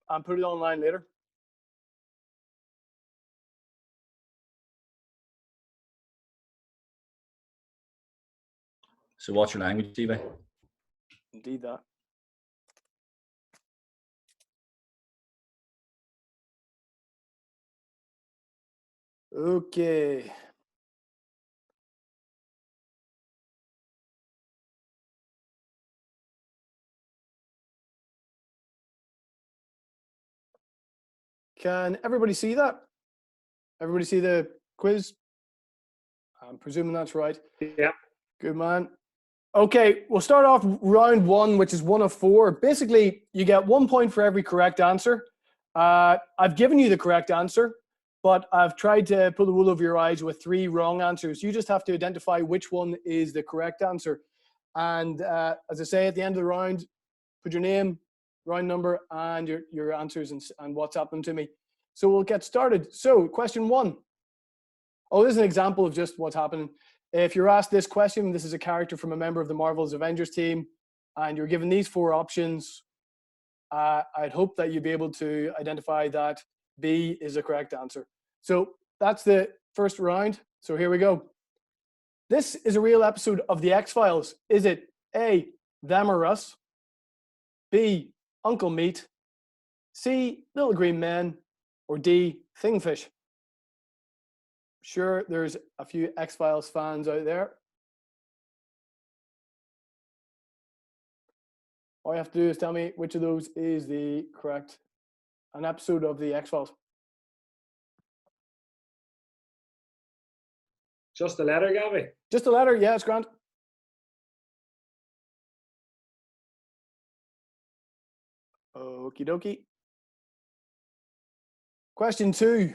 and put it online later. So what's your language, Stevie? Indeed that. Okay. Can everybody see that? Everybody see the quiz? I'm presuming that's right. Yeah. Good man. Okay, we'll start off round one, which is 1 of 4. Basically, you get 1 point for every correct answer. I've given you the correct answer, but I've tried to pull the wool over your eyes with 3 wrong answers. You just have to identify which one is the correct answer. And as I say, at the end of the round, put your name, round number, and your answers and WhatsApp them to me. So we'll get started. So question 1. Oh, this is an example of just what's happening. If you're asked this question, this is a character from a member of the Marvel's Avengers team, and you're given these 4 options. I'd hope that you'd be able to identify that B is the correct answer. So that's the first round. So here we go. This is a real episode of The X-Files. Is it A, Them or Us? B, Uncle Meat? C, Little Green Men? Or D, Thingfish? Sure, there's a few X-Files fans out there. All you have to do is tell me which of those is the correct an episode of the X-Files. Just the letter, Gabby? Just a letter, yeah, it's grand. Okie dokie. Question 2.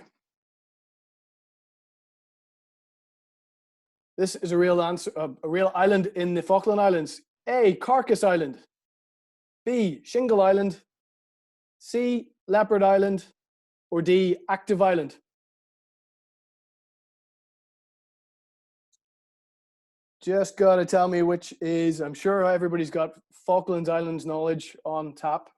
This is a real answer, a real island in the Falkland Islands. A, Carcass Island. B, Shingle Island. C, Leopard Island. Or D, Active Island. Just gotta tell me which is. I'm sure everybody's got Falklands Islands knowledge on tap.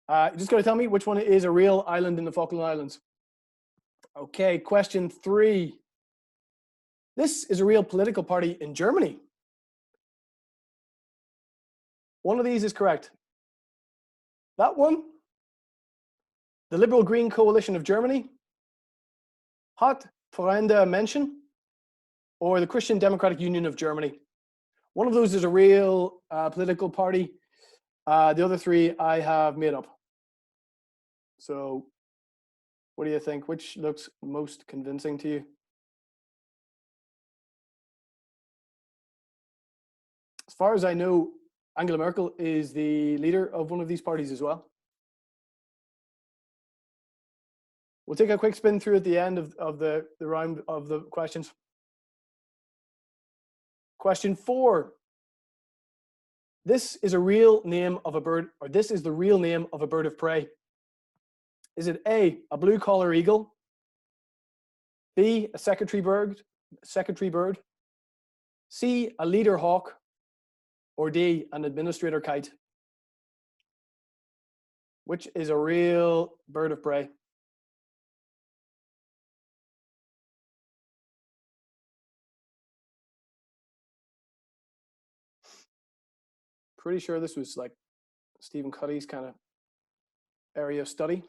You just got to tell me which one is a real island in the Falkland Islands. Okay, question 3. This is a real political party in Germany. One of these is correct. That one, the Liberal Green Coalition of Germany, Hat Freunde Menschen, or the Christian Democratic Union of Germany. One of those is a real political party. The other 3 I have made up. So what do you think? Which looks most convincing to you? As far as I know, Angela Merkel is the leader of one of these parties as well. We'll take a quick spin through at the end of the round of the questions. Question 4. This is a real name of a bird, or this is the real name of a bird of prey. Is it A, a blue collar eagle? B, a secretary bird? C, a leader hawk? Or D, an administrator kite? Which is a real bird of prey? Pretty sure this was like Stephen Cuddy's kind of area of study.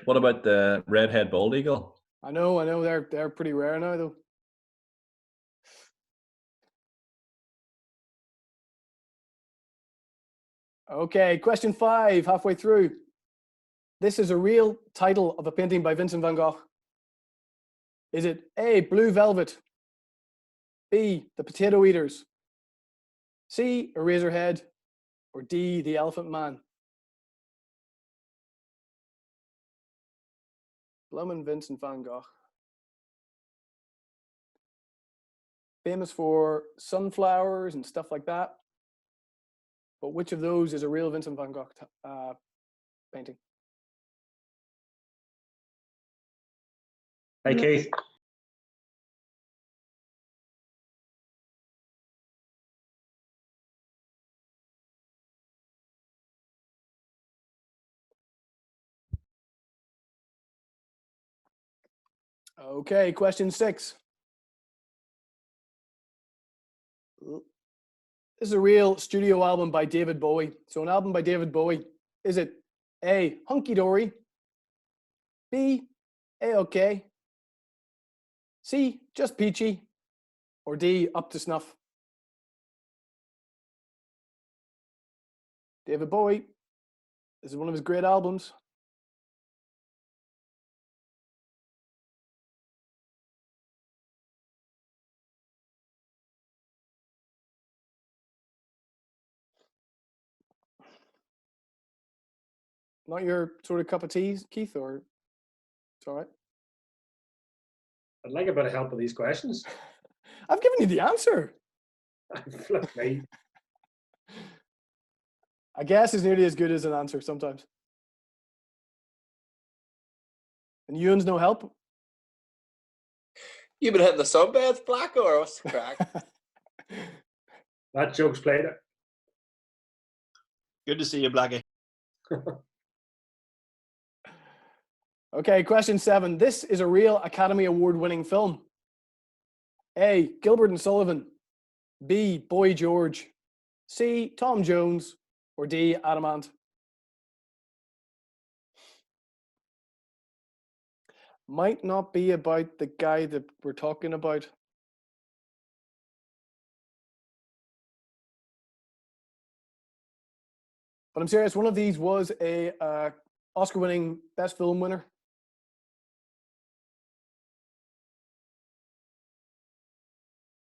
What about the red-head bald eagle? I know, they're pretty rare now though. Okay, question 5, halfway through. This is a real title of a painting by Vincent van Gogh. Is it A, Blue Velvet? B, The Potato Eaters? C, Eraserhead? Or D, The Elephant Man? Blummin' Vincent van Gogh. Famous for sunflowers and stuff like that. But which of those is a real Vincent van Gogh painting? Hi, Keith. Okay, question 6. This is a real studio album by David Bowie. So an album by David Bowie. Is it A, Hunky Dory, B, A-OK, C, Just Peachy, or D, Up to Snuff? David Bowie. This is one of his great albums. Not your sort of cup of tea, Keith, or it's all right? I'd like a bit of help with these questions. I've given you the answer. Flip me. A guess is nearly as good as an answer sometimes. And Ewan's no help. You been hitting the sunbeds, Blacko, or what's the crack? That joke's played it. Good to see you, Blackie. Okay, question 7. This is a real Academy Award-winning film. A, Gilbert and Sullivan. B, Boy George. C, Tom Jones. Or D, Adamant. Might not be about the guy that we're talking about. But I'm serious, one of these was a Oscar-winning Best Film winner.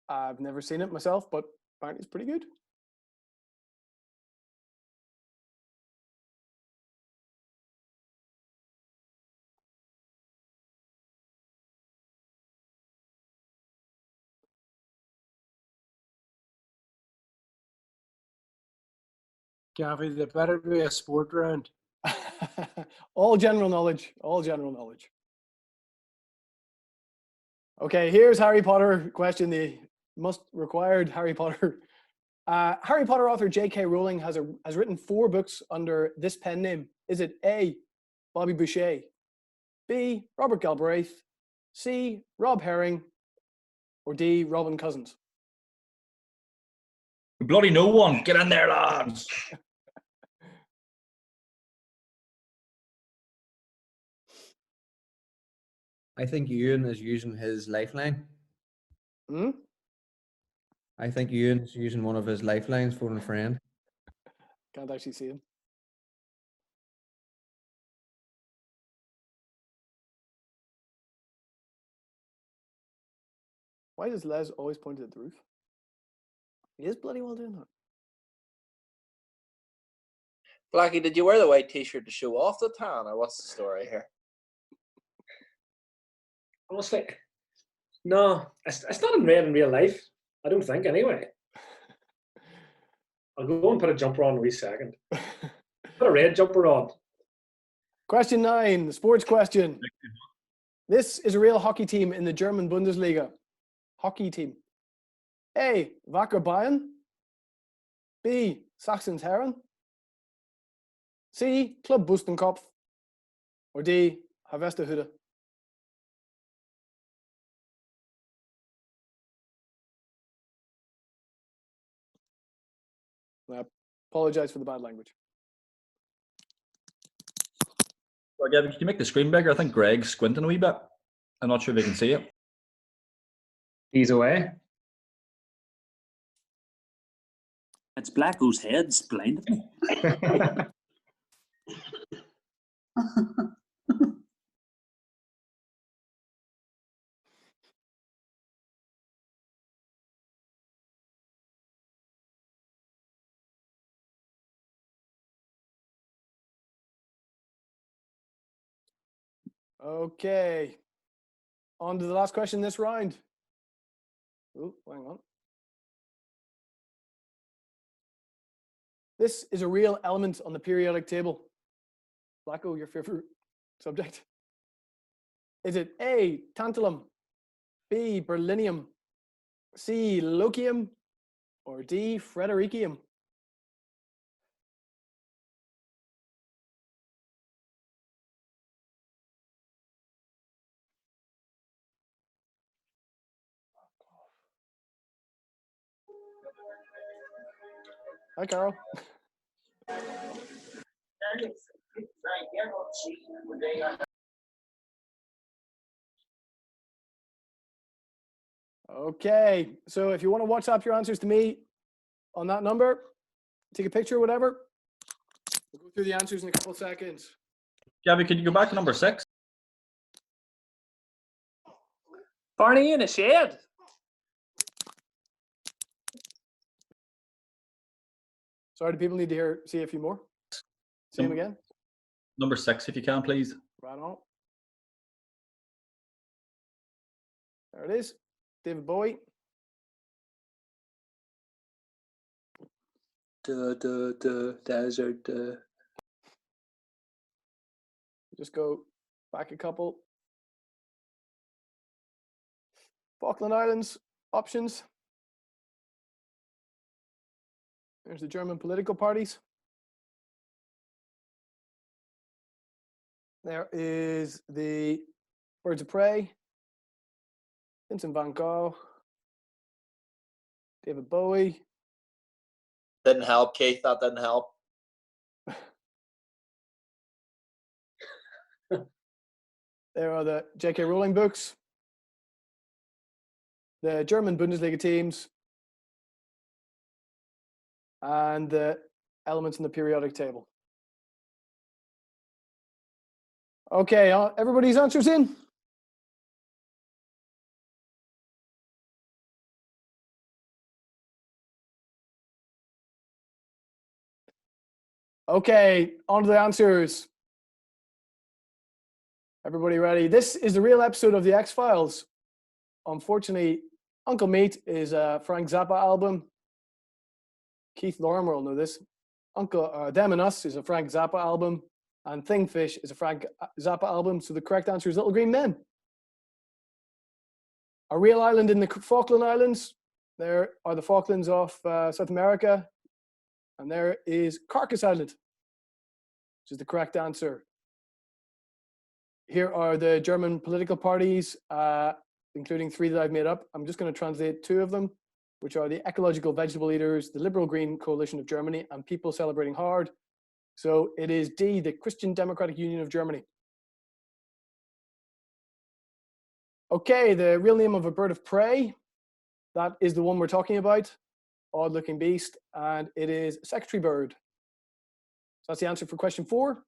I've never seen it myself, but apparently it's pretty good. Gaffy, there better be a sport round. All general knowledge. All general knowledge. Okay, here's Harry Potter question, the most required Harry Potter. Harry Potter author J.K. Rowling has written 4 books under this pen name. Is it A, Bobby Boucher, B, Robert Galbraith, C, Rob Herring, or D, Robin Cousins? Bloody no one. Get in there, lads. I think Ewan is using his lifeline. Hmm? I think Ewan's using one of his lifelines for a friend. Can't actually see him. Why does Les always point at the roof? He is bloody well doing that. Blackie, did you wear the white t-shirt to show off the tan, or what's the story here? Honestly, no, it's not in red in real life. I don't think, anyway. I'll go and put a jumper on in a wee second. Put a red jumper on. Question 9, the sports question. This is a real hockey team in the German Bundesliga. Hockey team. A, Wacker Bayern. B, Sachsen's-Herren. C, Club Bustenkopf. Or D, Harvesterhütte. I apologize for the bad language. Well, Gavin, can you make the screen bigger? I think Greg's squinting a wee bit. I'm not sure if you can see it. He's away. It's Blacko's head's blinded me. Okay. On to the last question this round. Oh, hang on. This is a real element on the periodic table. Blacko, your favorite subject. Is it A, tantalum, B, beryllium, C, lokium, or D, fredericium? Hi, Carol. Okay, so if you want to WhatsApp your answers to me on that number, take a picture or whatever. We'll go through the answers in a couple of seconds. Gabby, could you go back to number 6? Barney in a shed. Sorry, do people need to see a few more? See him again? Number 6, if you can, please. Right on. There it is. David Bowie. Desert. Just go back a couple. Falkland Islands options. There's the German political parties. There is the Birds of Prey, Vincent van Gogh, David Bowie. Didn't help, Keith. That didn't help. There are the J.K. Rowling books, the German Bundesliga teams, and the elements in the periodic table. Okay, everybody's answers in? Okay, on to the answers. Everybody ready? This is the real episode of the X-Files. Unfortunately, Uncle Meat is a Frank Zappa album. Keith Lorimer will know this. Them and Us is a Frank Zappa album. And Thingfish is a Frank Zappa album. So the correct answer is Little Green Men. A real island in the Falkland Islands. There are the Falklands off South America. And there is Carcass Island, which is the correct answer. Here are the German political parties, including 3 that I've made up. I'm just going to translate 2 of them, which are the Ecological Vegetable Eaters, the Liberal Green Coalition of Germany, and People Celebrating Hard. So it is D, the Christian Democratic Union of Germany. Okay, the real name of a bird of prey, that is the one we're talking about. Odd-looking beast, and it is a secretary bird. So that's the answer for question 4.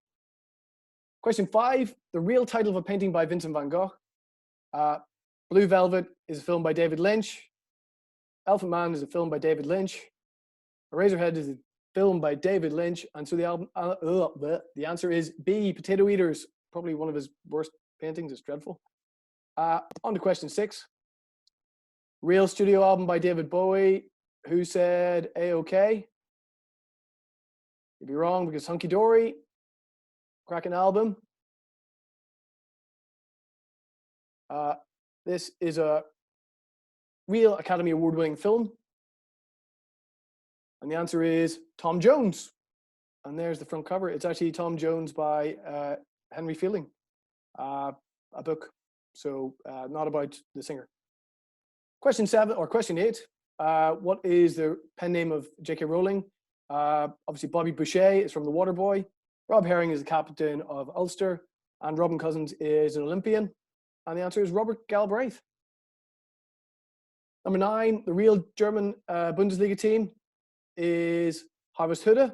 Question 5, the real title of a painting by Vincent van Gogh. Blue Velvet is a film by David Lynch. Elephant Man is a film by David Lynch. Eraserhead is a film by David Lynch. And so the answer is B, Potato Eaters. Probably one of his worst paintings. It's dreadful. On to question 6. Real studio album by David Bowie. Who said A-OK? You'd be wrong because Hunky Dory. Cracking album. This is a real Academy Award-winning film. And the answer is Tom Jones. And there's the front cover. It's actually Tom Jones by Henry Fielding, a book. So not about the singer. Question 8. What is the pen name of J.K. Rowling? Obviously, Bobby Boucher is from The Waterboy. Rob Herring is the captain of Ulster. And Robin Cousins is an Olympian. And the answer is Robert Galbraith. Number 9, the real German Bundesliga team is Harvest-Hude.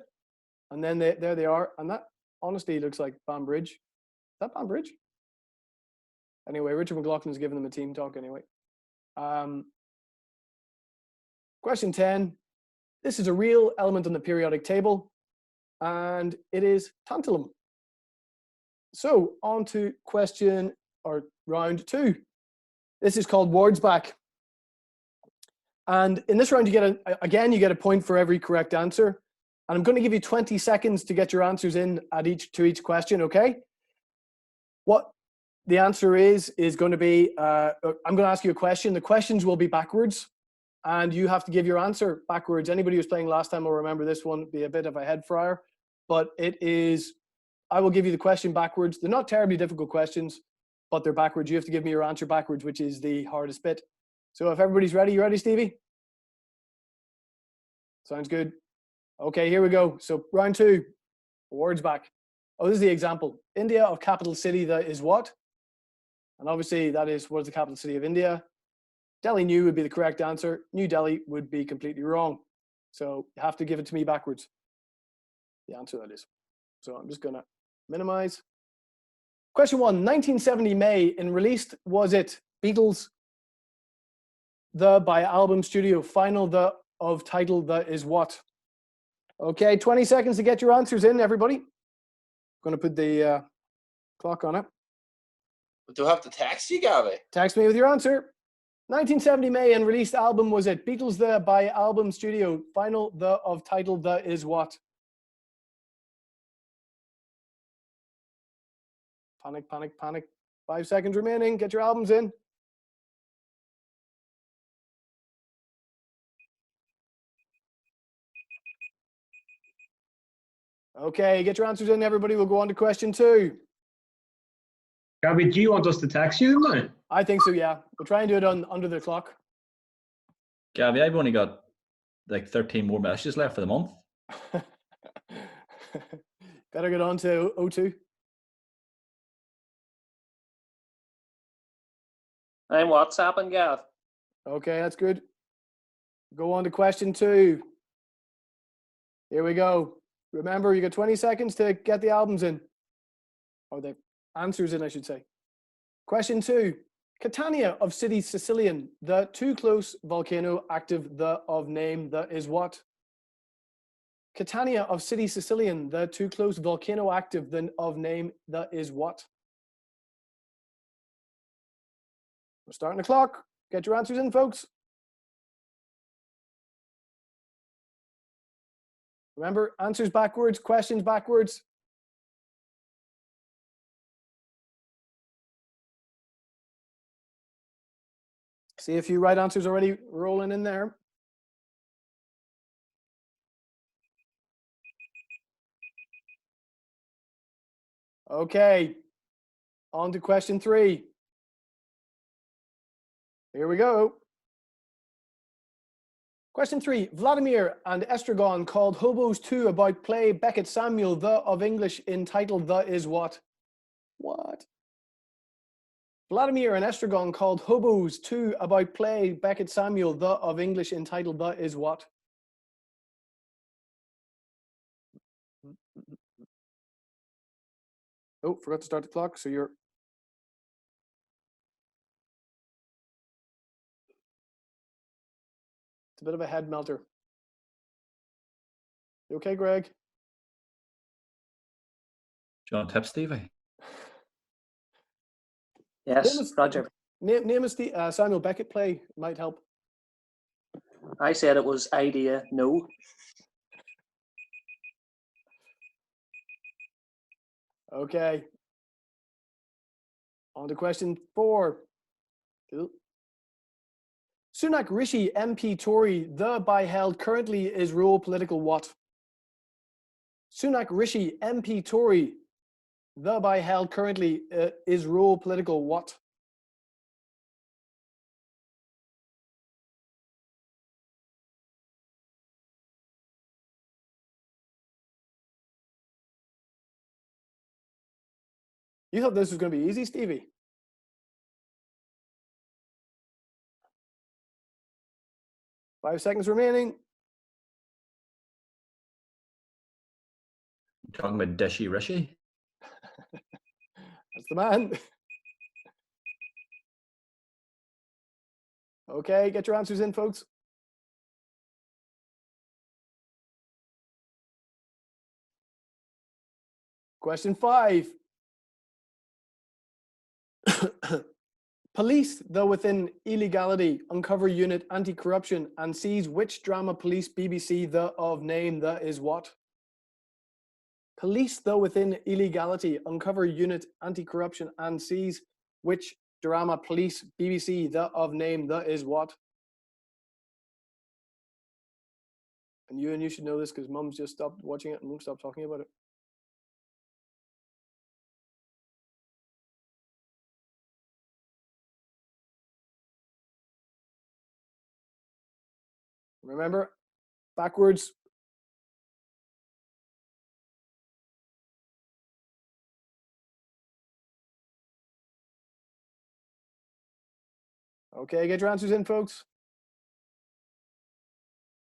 And then there they are. And that honestly looks like Banbridge. Is that Banbridge? Anyway, Richard McLaughlin's giving them a team talk anyway. Question 10. This is a real element on the periodic table. And it is tantalum. So on to round 2. This is called Words Back. And in this round, you get a point for every correct answer. And I'm going to give you 20 seconds to get your answers in to each question, okay? the answer is going to be, I'm going to ask you a question. The questions will be backwards, and you have to give your answer backwards. Anybody who's playing last time will remember this one, be a bit of a head fryer, but it is, I will give you the question backwards. They're not terribly difficult questions, but they're backwards. You have to give me your answer backwards, which is the hardest bit. So if everybody's ready, you ready, Stevie? Sounds good. Okay, here we go. So round 2, words back. Oh, this is the example. India of capital city that is what? And obviously that is, what is the capital city of India? Delhi New would be the correct answer. New Delhi would be completely wrong. So you have to give it to me backwards. The answer, that is. So I'm just gonna minimize. Question 1, 1970 May, and released, was it Beatles, the by album studio, final, the of title, the is what? Okay, 20 seconds to get your answers in, everybody. Going to put the clock on it. Do I have to text you, Gabby? Text me with your answer. 1970 May, and released album, was it Beatles, the by album studio, final, the of title, the is what? Panic, panic, panic. 5 seconds remaining. Get your albums in. Okay, get your answers in, everybody. We'll go on to question 2. Gabby, do you want us to text you, man? I think so, yeah. We'll try and do it on under the clock. Gabby, I've only got like 13 more messages left for the month. Better get on to 02. I'm WhatsApping, Gav. Okay, that's good. Go on to question 2. Here we go. Remember, you got 20 seconds to get the albums in. Or the answers in, I should say. Question 2. Catania of city Sicilian, the too close volcano active, the of name, the is what? Catania of city Sicilian, the too close volcano active, the of name, the is what? We're starting the clock. Get your answers in, folks. Remember, answers backwards, questions backwards. See a few right answers already rolling in there. Okay, on to question 3. Here we go. Question 3. Vladimir and Estragon called hobos too about play Beckett Samuel, the of English entitled the is what? What? Vladimir and Estragon called hobos too about play Beckett Samuel, the of English entitled the is what? Oh, forgot to start the clock, so you're... It's a bit of a head melter. You okay, Greg? Do you want a tip, Stevie? Yes, Roger. Name us the Samuel Beckett play. Might help. I said it was idea no. Okay. On to question 4. Cool. Sunak Rishi MP Tory, the by held currently is rule political what? Sunak Rishi MP Tory, the by held currently is rule political what? You thought this was going to be easy, Stevie? Five seconds remaining. You talking about Dishy Rishi? That's the man. Okay, get your answers in, folks. Question 5. Police, though within illegality, uncover unit anti-corruption and seize which drama police BBC the of name the is what? Police, though within illegality, uncover unit anti-corruption and seize which drama, police, BBC, the of name, the is what? And you should know this because Mum's just stopped watching it and won't stop talking about it. Remember, backwards. Okay, get your answers in, folks.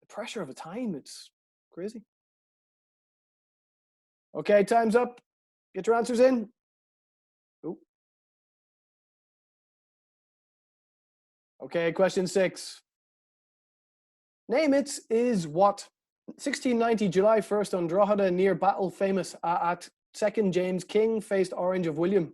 The pressure of the time, it's crazy. Okay, time's up. Get your answers in. Ooh. Okay, question 6. Name it is what? 1690, July 1st, on Drogheda, near battle famous at 2nd James King faced Orange of William.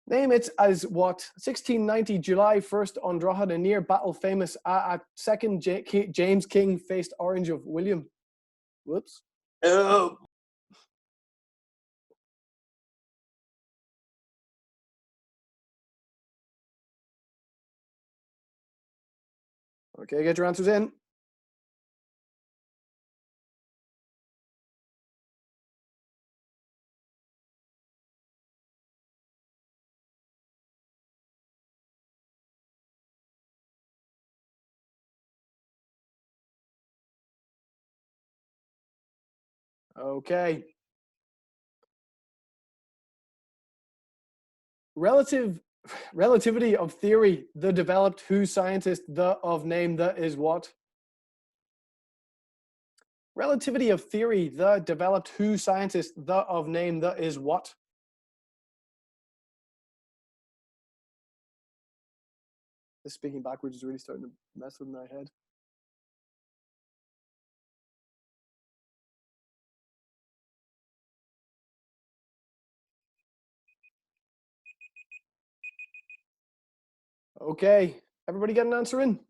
Name it as what? 1690, July 1st, on Drogheda, near battle famous at 2nd James King faced Orange of William. Whoops. Oh, Okay, get your answers in. Okay. Relativity of theory, the developed who scientist, the of name, the is what? Relativity of theory, the developed who scientist, the of name, the is what? This speaking backwards is really starting to mess with my head. Okay, everybody get an answer in?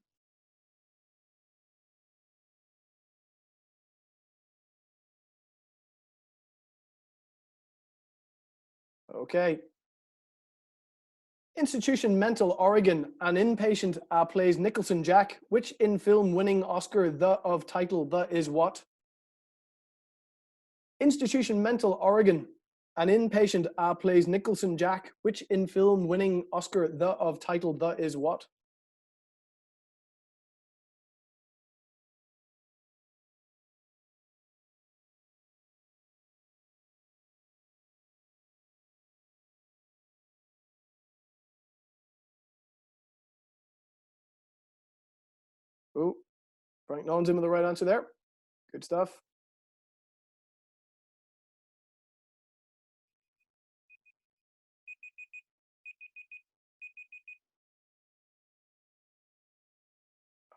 Okay. Institution Mental Oregon, an inpatient plays Nicholson Jack, which in film winning Oscar, the of title, the is what? Institution Mental Oregon, an inpatient plays Nicholson Jack, which in film winning Oscar, the of title, the is what? Oh, Frank Nolan's in with the right answer there. Good stuff.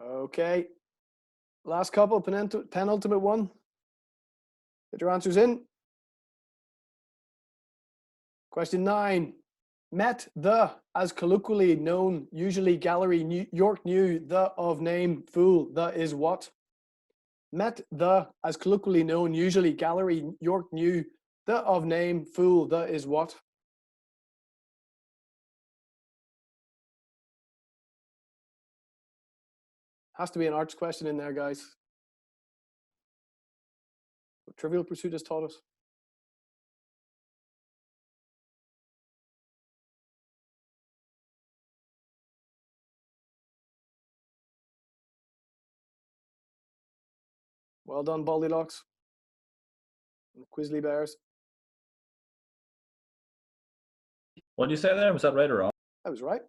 Okay. Last couple, penultimate one. Get your answers in. Question 9. Met the, as colloquially known, usually Gallery New York New, the of name, fool, the is what? Met the, as colloquially known, usually Gallery York New, the of name, fool, the is what? Has to be an arts question in there, guys. What Trivial Pursuit has taught us. Well done, Baldylocks. And Quizzly Bears. What did you say there? Was that right or wrong? I was right.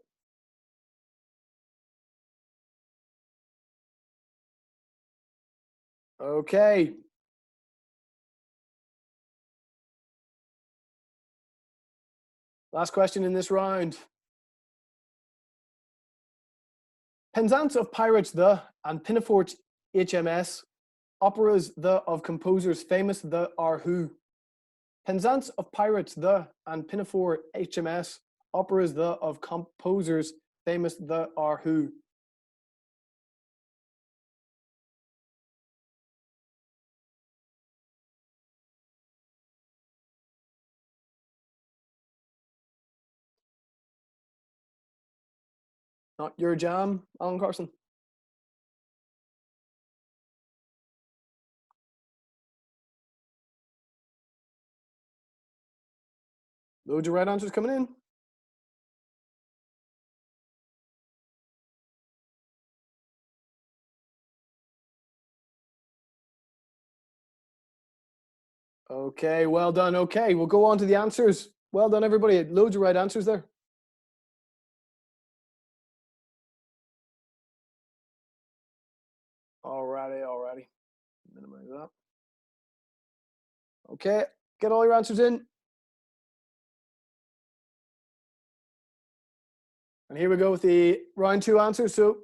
Okay. Last question in this round. Penzance of Pirates the and Pinafort's HMS, operas the of composers famous the are who? Penzance of Pirates the and Pinafore HMS, operas the of composers famous the are who? Not your jam, Alan Carson. Loads of right answers coming in. Okay, well done. Okay, we'll go on to the answers. Well done, everybody. Loads of right answers there. Alrighty. Minimize that. Okay, get all your answers in. And here we go with the round 2 answers. So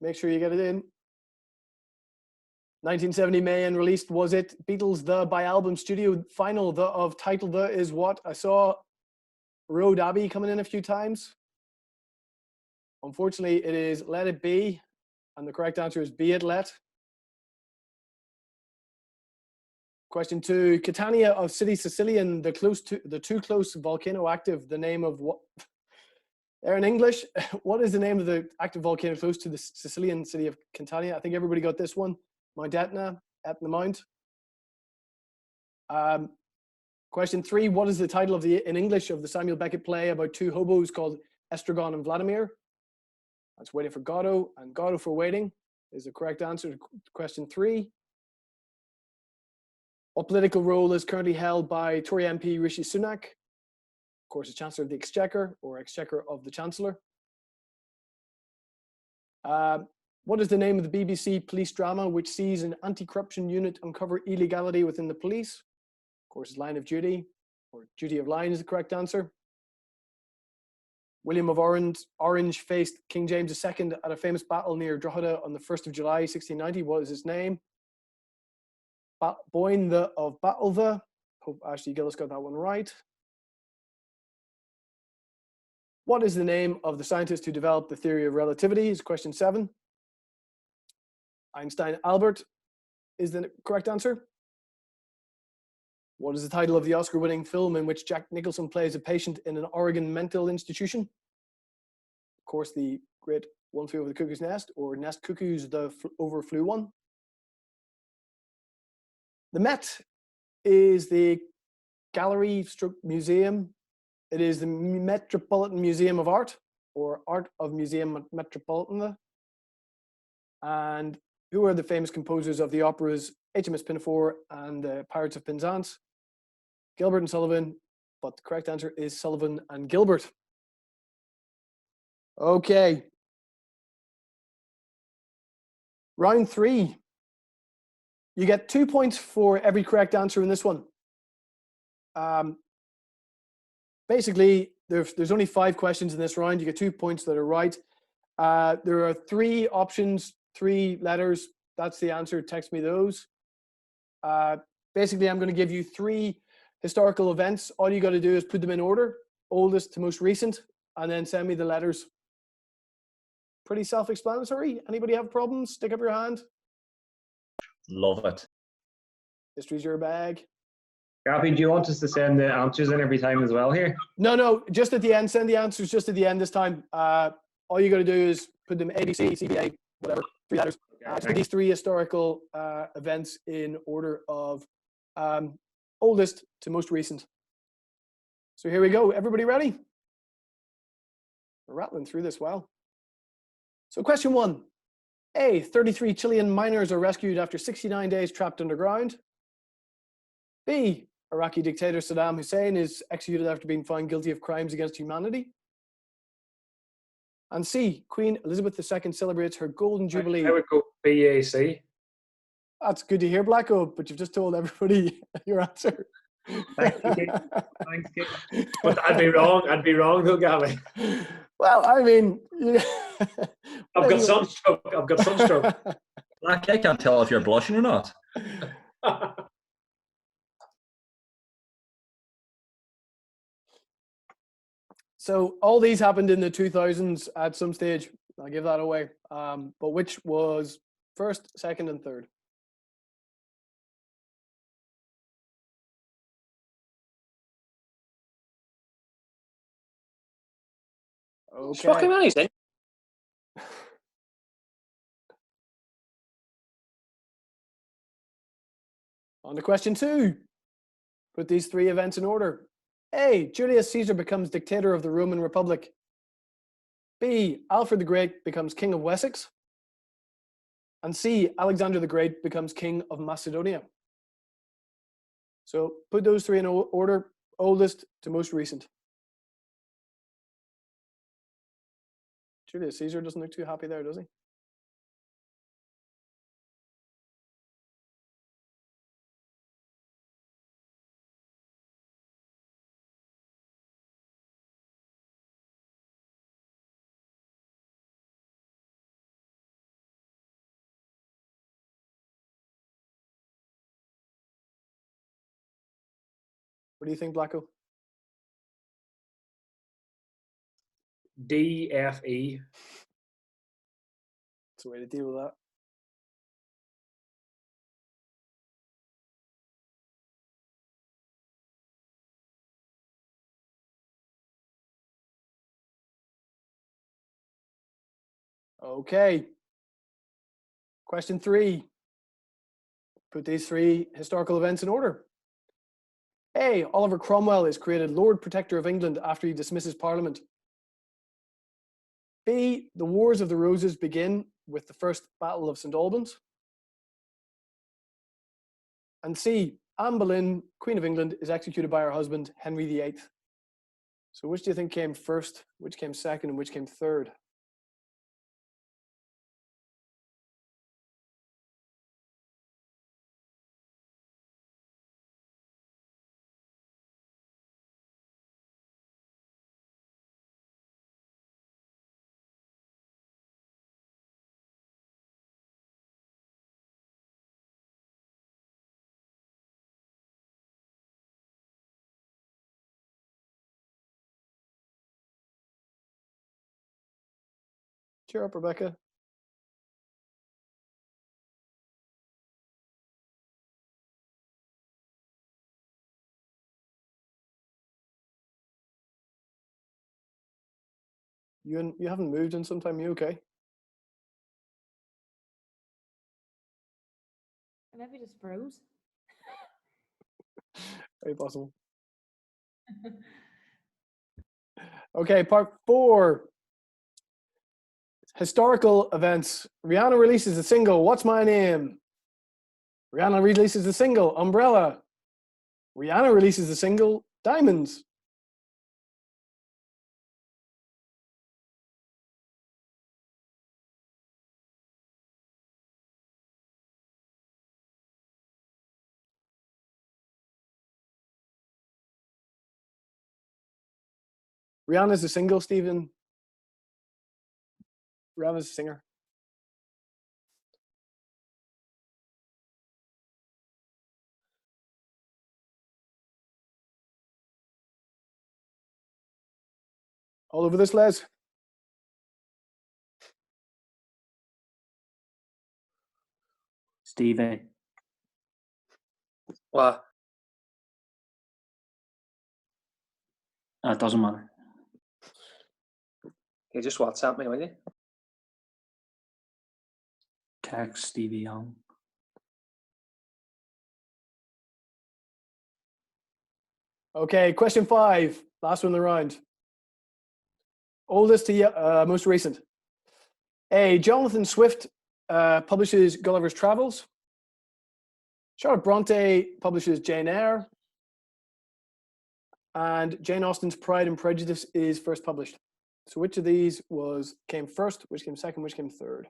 make sure you get it in. 1970 May and released Was It? Beatles The by album studio final. The of title The is what? I saw Road Abbey coming in a few times. Unfortunately, it is Let It Be, and the correct answer is Be It Let. Question 2, Catania of City Sicilian, the too close volcano active, the name of what? They're in English. What is the name of the active volcano close to the Sicilian city of Catania? I think everybody got this one. Mount Etna, Etna Mount. Question 3, what is the title of in English of the Samuel Beckett play about 2 hobos called Estragon and Vladimir? That's Waiting for Godot, and Godot for Waiting is the correct answer to question 3. What political role is currently held by Tory MP Rishi Sunak? Of course, the Chancellor of the Exchequer or Exchequer of the Chancellor. What is the name of the BBC police drama which sees an anti-corruption unit uncover illegality within the police? Of course, it's Line of Duty, or Duty of Line is the correct answer. William of Orange faced King James II at a famous battle near Drogheda on the 1st of July, 1690. What is his name? Boyne of Battleva. Hope Ashley Gillis got that one right. What is the name of the scientist who developed the theory of relativity? Is question 7. Einstein Albert is the correct answer. What is the title of the Oscar-winning film in which Jack Nicholson plays a patient in an Oregon mental institution? Of course, the great One Flew Over the Cuckoo's Nest, or Nest Cuckoos, the Overflew one. The Met is the gallery stroke museum. It is the Metropolitan Museum of Art, or Art of Museum Metropolitan. And who are the famous composers of the operas HMS Pinafore and the Pirates of Penzance? Gilbert and Sullivan, but the correct answer is Sullivan and Gilbert. Okay. Round 3. You get 2 points for every correct answer in this one. Basically, there's only 5 questions in this round. You get 2 points that are right. There are 3 options, 3 letters. That's the answer. Text me those. Basically, I'm going to give you 3 historical events. All you got to do is put them in order, oldest to most recent, and then send me the letters. Pretty self-explanatory. Anybody have problems? Stick up your hand. Love it. History's your bag. Gappy, do you want us to send the answers in every time as well here? No, just at the end. Send the answers just at the end this time. All you got to do is put them ABC, CBA, whatever, 3 letters. Put these 3 historical events in order of oldest to most recent. So here we go. Everybody ready? We're rattling through this well. So question 1. A, 33 Chilean miners are rescued after 69 days trapped underground. B, Iraqi dictator Saddam Hussein is executed after being found guilty of crimes against humanity. And C, Queen Elizabeth II celebrates her golden jubilee. I would go BAC. That's good to hear, Blacko, but you've just told everybody your answer. Thanks, Kate. But I'd be wrong. I'd be wrong though, Gabby. Well, I mean, I've got some stroke. I've got some stroke. Black, I can't tell if you're blushing or not. So all these happened in the 2000s at some stage. I'll give that away. But which was first, second, and third? Fucking Okay. anything. On to question 2. Put these 3 events in order. A. Julius Caesar becomes dictator of the Roman Republic. B. Alfred the Great becomes king of Wessex. And C. Alexander the Great becomes king of Macedonia. So put those 3 in order, oldest to most recent. Julius Caesar doesn't look too happy there, does he? What do you think, Blacko? DFE. That's the way to deal with that. Okay. Question 3. Put these 3 historical events in order. A. Oliver Cromwell is created Lord Protector of England after he dismisses Parliament. B. The Wars of the Roses begin with the First Battle of St. Albans. And C. Anne Boleyn, Queen of England, is executed by her husband, Henry VIII. So which do you think came first, which came second, and which came third? Cheer up, Rebecca. You haven't moved in some time. You okay? I maybe just froze. Very possible. Okay, part 4. Historical events. Rihanna releases a single, What's My Name? Rihanna releases the single, Umbrella. Rihanna releases the single, Diamonds. Rihanna's the single, Stephen. Rihanna's the singer. All over this, Les? Stevie. What? It doesn't matter. You just WhatsApp me, will you? Text Stevie Young. Okay, question 5. Last one in the round. Oldest to most recent. A. Jonathan Swift publishes Gulliver's Travels. Charlotte Bronte publishes Jane Eyre. And Jane Austen's Pride and Prejudice is first published. So which of these came first, which came second, which came third?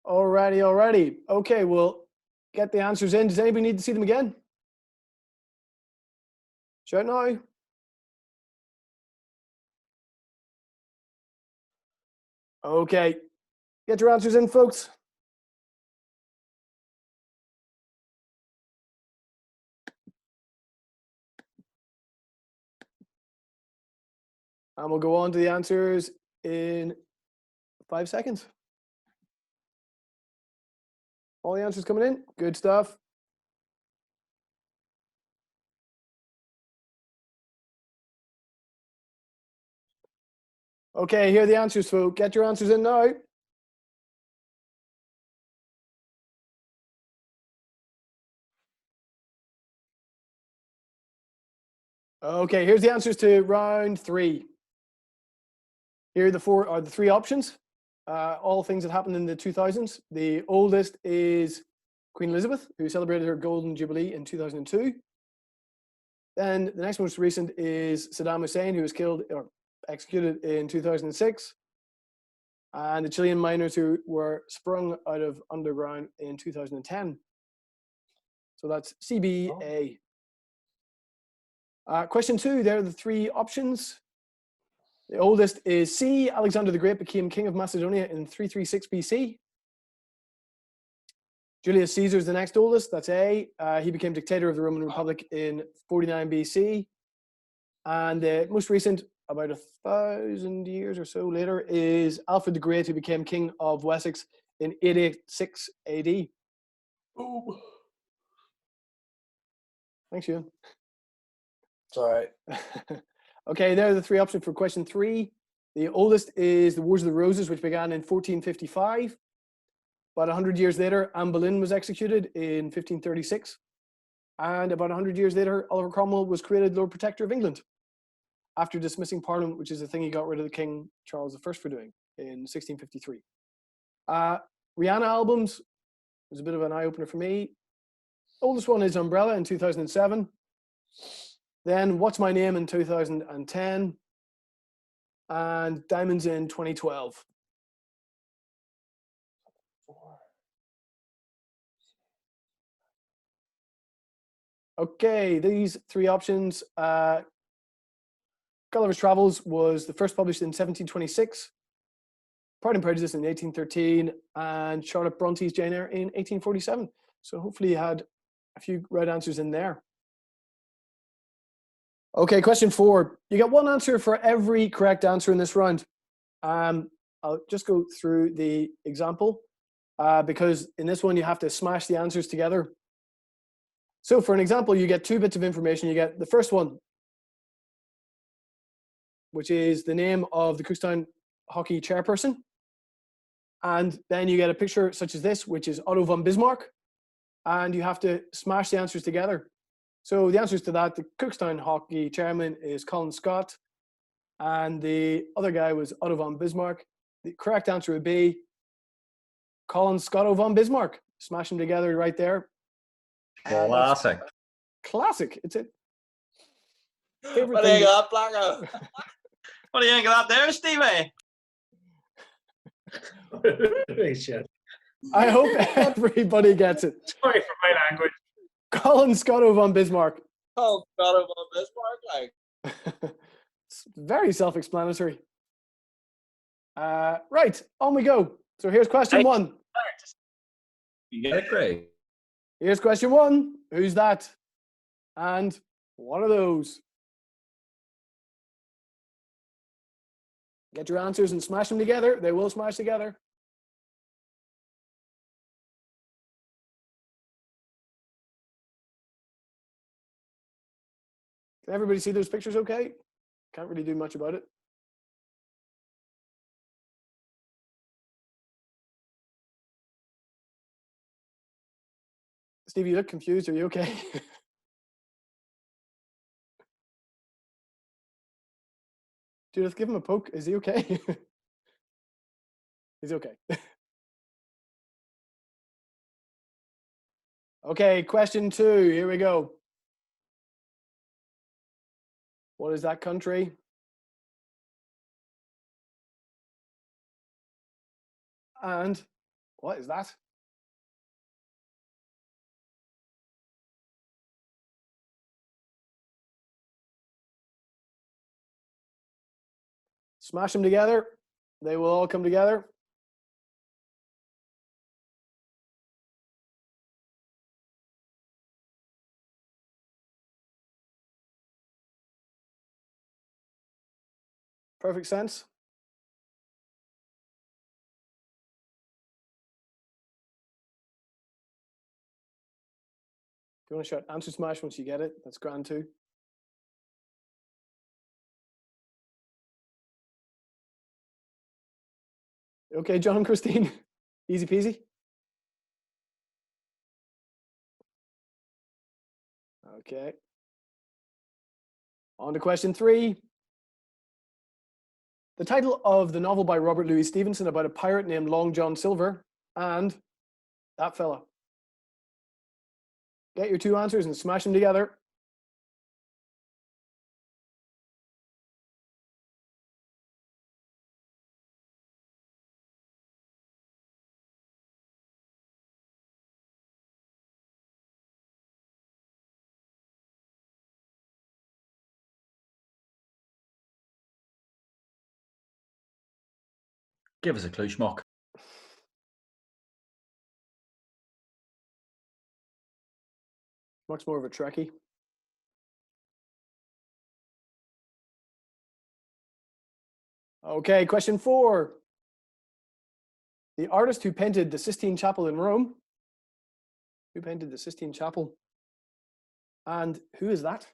Alrighty. Okay, well, get the answers in. Does anybody need to see them again? Shout now. Okay. Get your answers in, folks. And we'll go on to the answers in 5 seconds. All the answers coming in. Good stuff. Okay, here are the answers, folks. Get your answers in now. Okay, here's the answers to round 3. Here are the 3 options. All things that happened in the 2000s. The oldest is Queen Elizabeth, who celebrated her Golden Jubilee in 2002. Then the next most recent is Saddam Hussein, who was killed or executed in 2006. And the Chilean miners who were sprung out of underground in 2010. So that's CBA. Question 2, there are the 3 options. The oldest is C. Alexander the Great became king of Macedonia in 336 BC. Julius Caesar is the next oldest. That's A. He became dictator of the Roman Republic in 49 BC. And the most recent, about 1,000 years or so later, is Alfred the Great, who became king of Wessex in 886 AD. Boom. Thanks, Ewan. It's all right. Okay, there are the 3 options for question 3. The oldest is the Wars of the Roses, which began in 1455. About 100 years later, Anne Boleyn was executed in 1536. And about 100 years later, Oliver Cromwell was created Lord Protector of England after dismissing Parliament, which is the thing he got rid of the King Charles I for doing in 1653. Rihanna albums was a bit of an eye-opener for me. Oldest one is Umbrella in 2007. Then What's My Name in 2010. And Diamonds in 2012. Okay, these 3 options. Gulliver's Travels was the first published in 1726. Pride and Prejudice in 1813. And Charlotte Bronte's Jane Eyre in 1847. So hopefully you had a few right answers in there. Okay, question 4. You get 1 answer for every correct answer in this round. I'll just go through the example because in this one you have to smash the answers together. So for an example, you get 2 bits of information. You get the first one, which is the name of the Cookstown Hockey chairperson. And then you get a picture such as this, which is Otto von Bismarck. And you have to smash the answers together. So the answers to that, the Cookstown Hockey chairman is Colin Scott. And the other guy was Otto von Bismarck. The correct answer would be Colin Scott von Bismarck. Smash them together right there. Classic. Classic. It's a favorite What do you thing. got, Blacko? What do you think of that there, Stevie? Holy shit. I hope everybody gets it. Sorry for my language. Colin Scott von Bismarck. Oh, God, I'm on Bismarck, like. It's very self-explanatory. Right, on we go. So here's question 1. You get it, Craig. Here's question 1. Who's that? And what are those? Get your answers and smash them together. They will smash together. Can everybody see those pictures okay? Can't really do much about it. Steve, you look confused. Are you okay? Judith, give him a poke. Is he okay? He's okay. Okay, question 2. Here we go. What is that country? And what is that? Smash them together. They will all come together. Perfect sense. If you want to shout answer smash once you get it, that's grand too. Okay, John and Christine, easy peasy. Okay. On to question 3. The title of the novel by Robert Louis Stevenson about a pirate named Long John Silver and that fella. Get your 2 answers and smash them together. Give us a clue, schmuck. Much more of a Trekkie. Okay, question 4. The artist who painted the Sistine Chapel in Rome. Who painted the Sistine Chapel? And who is that?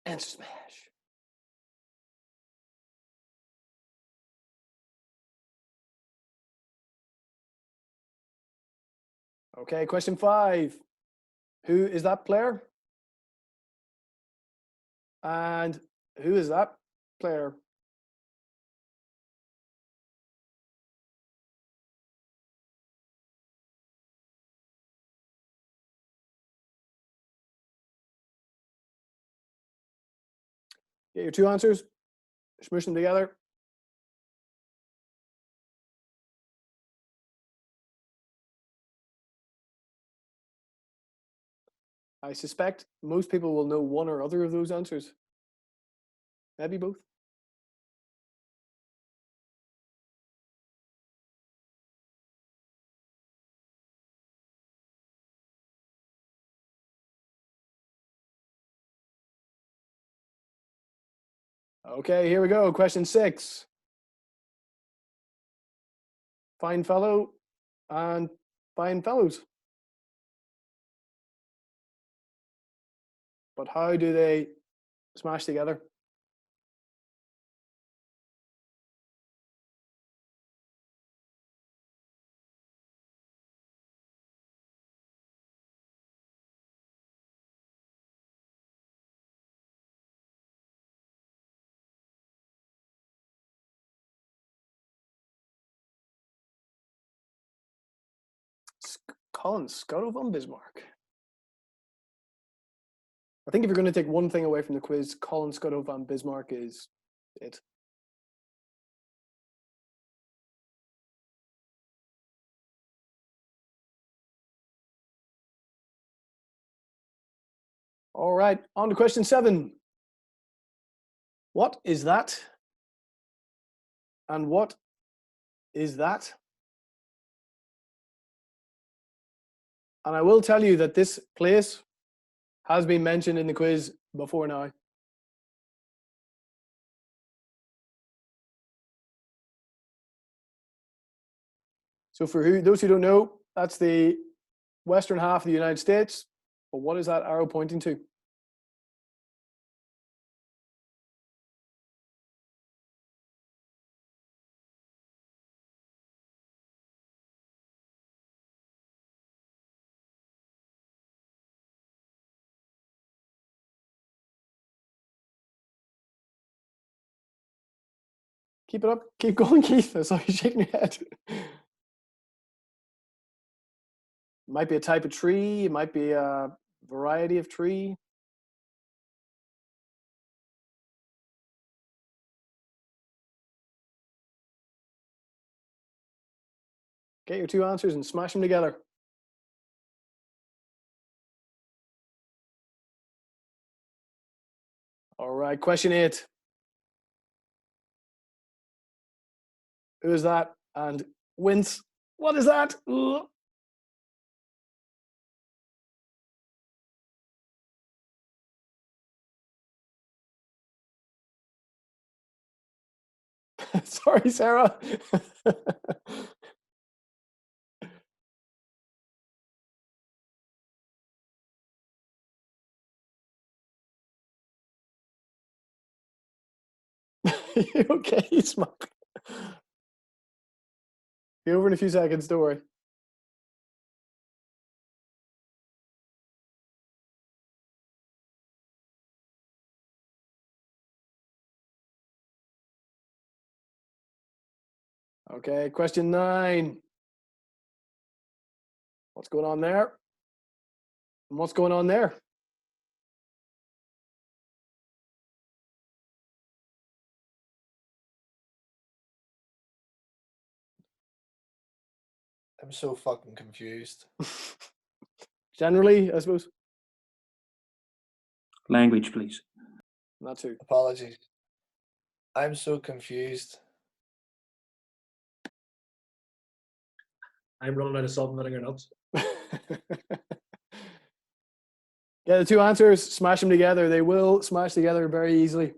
Answer smash. Okay, question 5. Who is that player? And who is that player? Get your 2 answers, smush them together. I suspect most people will know one or other of those answers. Maybe both. Okay, here we go. Question 6. Fine fellow and fine fellows. But how do they smash together? Colin Scotto von Bismarck. I think if you're going to take one thing away from the quiz, Colin Scotto von Bismarck is it. All right, on to question 7. What is that? And what is that? And I will tell you that this place has been mentioned in the quiz before now. So for those who don't know, that's the western half of the United States. But what is that arrow pointing to? Keep it up. Keep going, Keith. I saw you shaking your head. might be a type of tree. It might be a variety of tree. Get your two answers and smash them together. All right, question 8. Who is that? And wince. What is that? Ugh. Sorry, Sarah. You okay, Smoke? Be over in a few seconds, don't worry. Okay, question 9. What's going on there? And what's going on there? I'm so fucking confused. Generally, I suppose. Language, please. Not too. Apologies. I'm so confused. I'm running out of salt and vinegar nuts. Yeah, the two answers, smash them together. They will smash together very easily.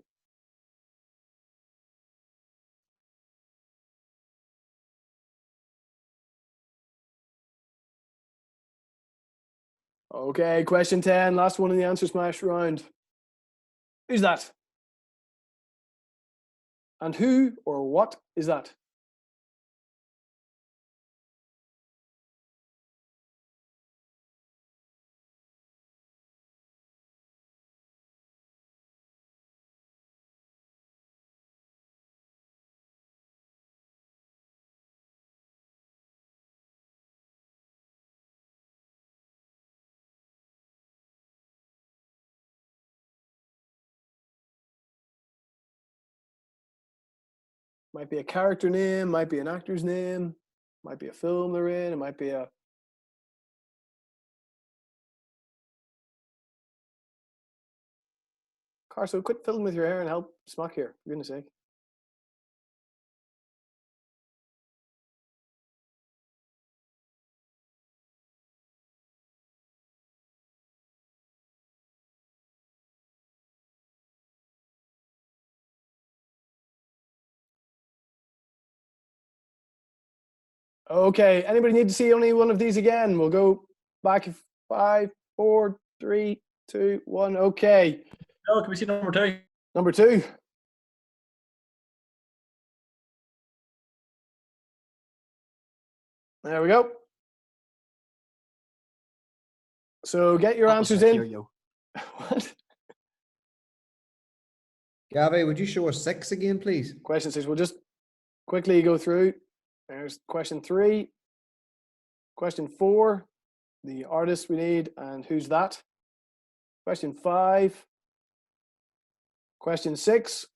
Okay, question 10, last one in the answer smash round. Who's that? And who or what is that? Might be a character name, might be an actor's name, might be a film they're in, it might be a... Carso, quit fiddling with your hair and help Smock here, for goodness sake. Okay, anybody need to see only one of these again? We'll go back 5, 4, 3, 2, 1. Okay. Oh, can we see number 2? Number 2. There we go. So get your answers in. What? Gavi, would you show us 6 again, please? Question 6. We'll just quickly go through. There's question 3. Question 4. The artist we need and who's that? Question 5. Question 6.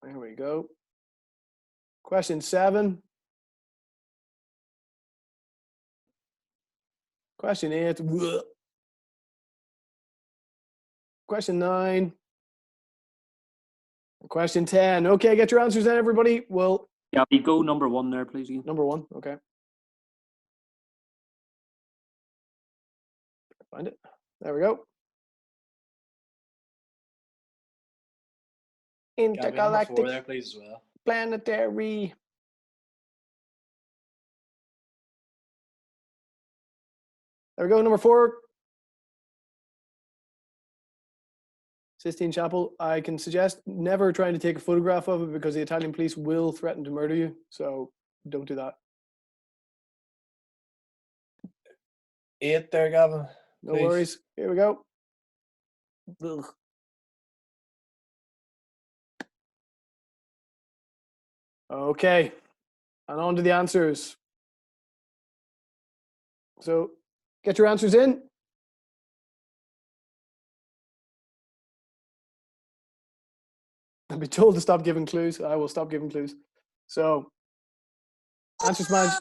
There we go. Question 7. Question 8. Question 9. Question 10. Okay, get your answers in, everybody. Well, Yeah, we go number 1 there, please. Ian. Number 1. Okay. Find it. There we go. Intergalactic there, please, as well. planetary. There we go. Number 4. Sistine Chapel. I can suggest never trying to take a photograph of it because the Italian police will threaten to murder you. So don't do that. 8 there, Gavin. No Please. worries. Here we go. Ugh. Okay. And on to the answers. So get your answers in. I'll be told to stop giving clues. I will stop giving clues. So, answer smash.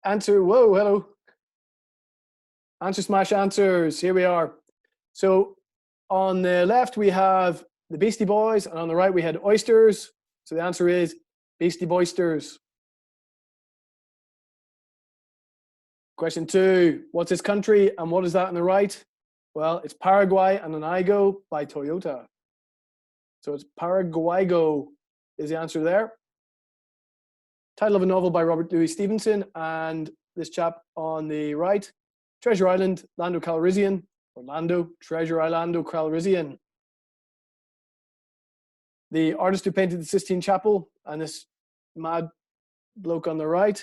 Answer. Whoa, hello. Answer smash answers. Here we are. So, on the left we have the Beastie Boys, and on the right we had oysters. So the answer is Beastie Boysters. Question 2. What's its country, and what is that on the right? Well, it's Paraguay, and an Igo by Toyota. So it's Paraguaygo is the answer there. Title of a novel by Robert Louis Stevenson, and this chap on the right, Treasure Island, Lando Calrissian, or Lando, Treasure Islando Calrissian. The artist who painted the Sistine Chapel, and this mad bloke on the right,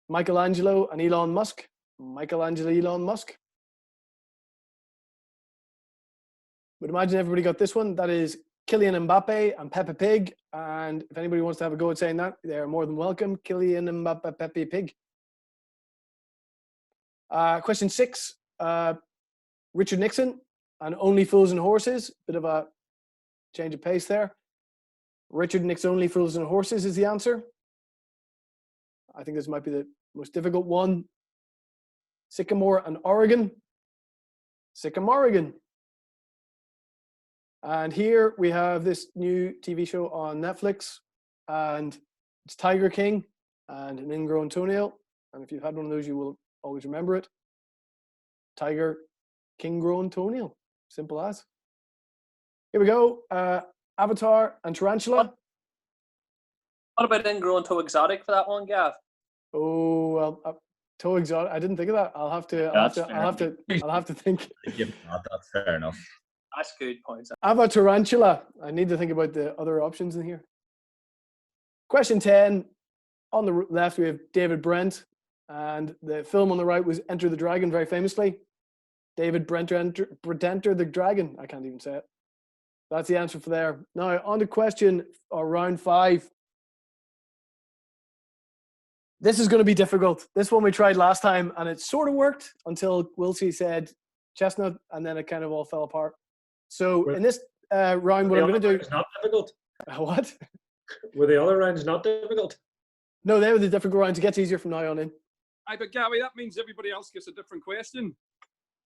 Michelangelo and Elon Musk. Michelangelo, Elon Musk. Would imagine everybody got this one. That is Kylian Mbappe and Peppa Pig. And if anybody wants to have a go at saying that, they're more than welcome. Kylian Mbappe, Peppa Pig. Question 6. Richard Nixon and Only Fools and Horses. Bit of a change of pace there. Richard Nixon, Only Fools and Horses is the answer. I think this might be the most difficult one. Sycamore and Oregon. Sycamore, Oregon. And here we have this new TV show on Netflix, and it's Tiger King and an ingrown toenail. And if you've had one of those, you will always remember it. Tiger King grown toenail. Simple as. Here we go. Avatar and Tarantula. What about ingrown toe exotic for that one, Gav? Oh, well, toe exotic. I didn't think of that. I'll have to think. That's fair enough. That's good points. Avatar Tarantula. I need to think about the other options in here. Question 10. On the left, we have David Brent, and the film on the right was Enter the Dragon, very famously. David Brent, Enter the Dragon. I can't even say it. That's the answer for there. Now, on to question or round 5. This is going to be difficult. This one we tried last time, and it sort of worked until Wilsey said chestnut, and then it kind of all fell apart. So in this round, what I'm going to do... It's not difficult. What? Were the other rounds not difficult? No, they were the difficult rounds. It gets easier from now on in. Aye, but Gary, that means everybody else gets a different question.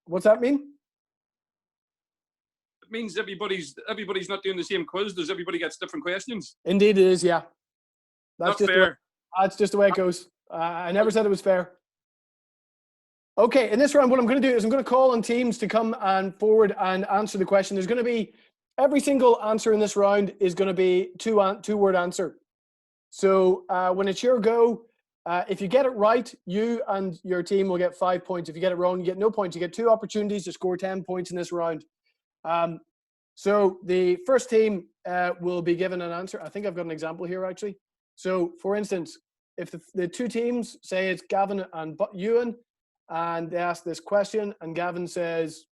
What's that mean? It means everybody's not doing the same quiz. Does everybody gets different questions? Indeed it is, yeah. That's not fair. That's just the way it goes. I never said it was fair. Okay, in this round, what I'm going to do is I'm going to call on teams to come and forward and answer the question. There's going to be, every single answer in this round is going to be two-word answer. So when it's your go, if you get it right, you and your team will get 5 points. If you get it wrong, you get no points. You get 2 opportunities to score 10 points in this round. So the first team will be given an answer. I think I've got an example here, actually. So, for instance, if the 2 teams, say it's Gavin and Ewan, and they ask this question, and Gavin says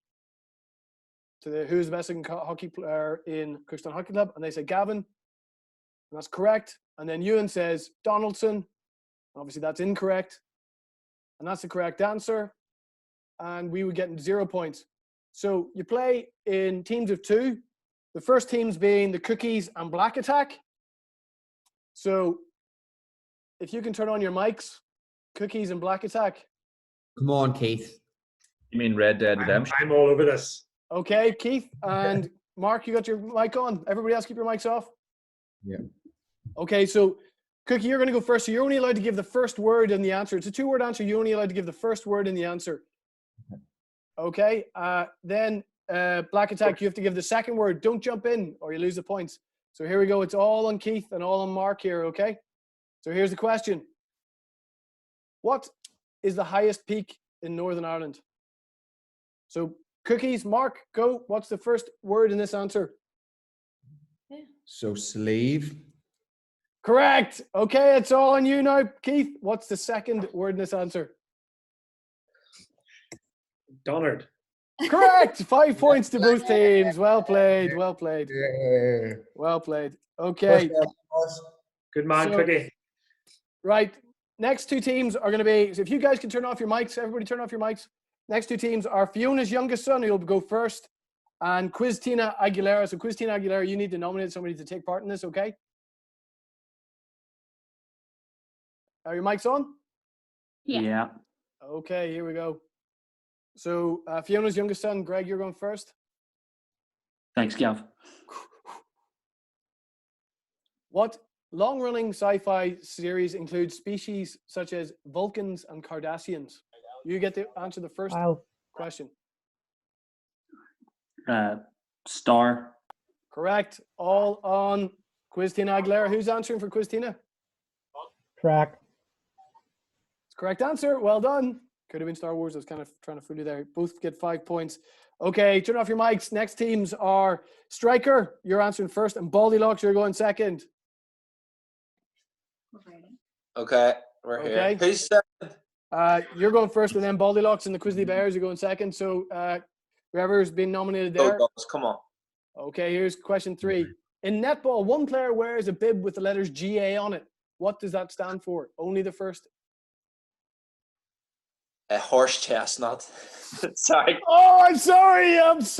who's the best hockey player in Cookstown Hockey Club, and they say Gavin, and that's correct. And then Ewan says Donaldson, obviously that's incorrect, and that's the correct answer, and we would get 0 points. So you play in teams of 2, the first teams being the Cookies and Black Attack. So if you can turn on your mics, Cookies and Black Attack. Come on, Keith. You mean Red Dead Redemption? I'm all over this. Okay, Keith and Mark, you got your mic on. Everybody else keep your mics off. Yeah. Okay, so Cookie, you're going to go first. So you're only allowed to give the first word in the answer. It's a 2-word answer. You're only allowed to give the first word in the answer. Okay. Then Black Attack, you have to give the second word. Don't jump in or you lose the points. So here we go. It's all on Keith and all on Mark here, okay? So here's the question. What is the highest peak in Northern Ireland? So Cookies, Mark, go. What's the first word in this answer? So sleeve. Correct. Okay, it's all on you now. Keith, what's the second word in this answer? Donard. Correct. 5 points to both teams. Well played. Well played. Yeah. Well played. Okay. Good man, So- Cookie. Right. Next two teams are going to be, so if you guys can turn off your mics, everybody turn off your mics. Next two teams are Fiona's youngest son, who'll go first, and Quiztina Aguilera. So Quiztina Aguilera, you need to nominate somebody to take part in this, okay? Are your mics on? Yeah. Okay, here we go. So Fiona's youngest son, Greg, you're going first. Thanks, Gav. What long-running sci-fi series includes species such as Vulcans and Cardassians? You get to answer the first question. Star. Correct. All on Quiztina Aguilera. Who's answering for Quiztina? Track. It's correct answer. Well done. Could have been Star Wars. I was kind of trying to fool you there. Both get 5 points. Okay, turn off your mics. Next teams are Striker, you're answering first, and Baldylocks, you're going second. Okay, we're here. Who's second? You're going first, and then Baldylocks and the Quizzly Bears are going second. So whoever's been nominated there. Come on. Okay, here's question 3. In netball, one player wears a bib with the letters GA on it. What does that stand for? Only the first. A horse chestnut. Sorry. Oh, I'm sorry. It's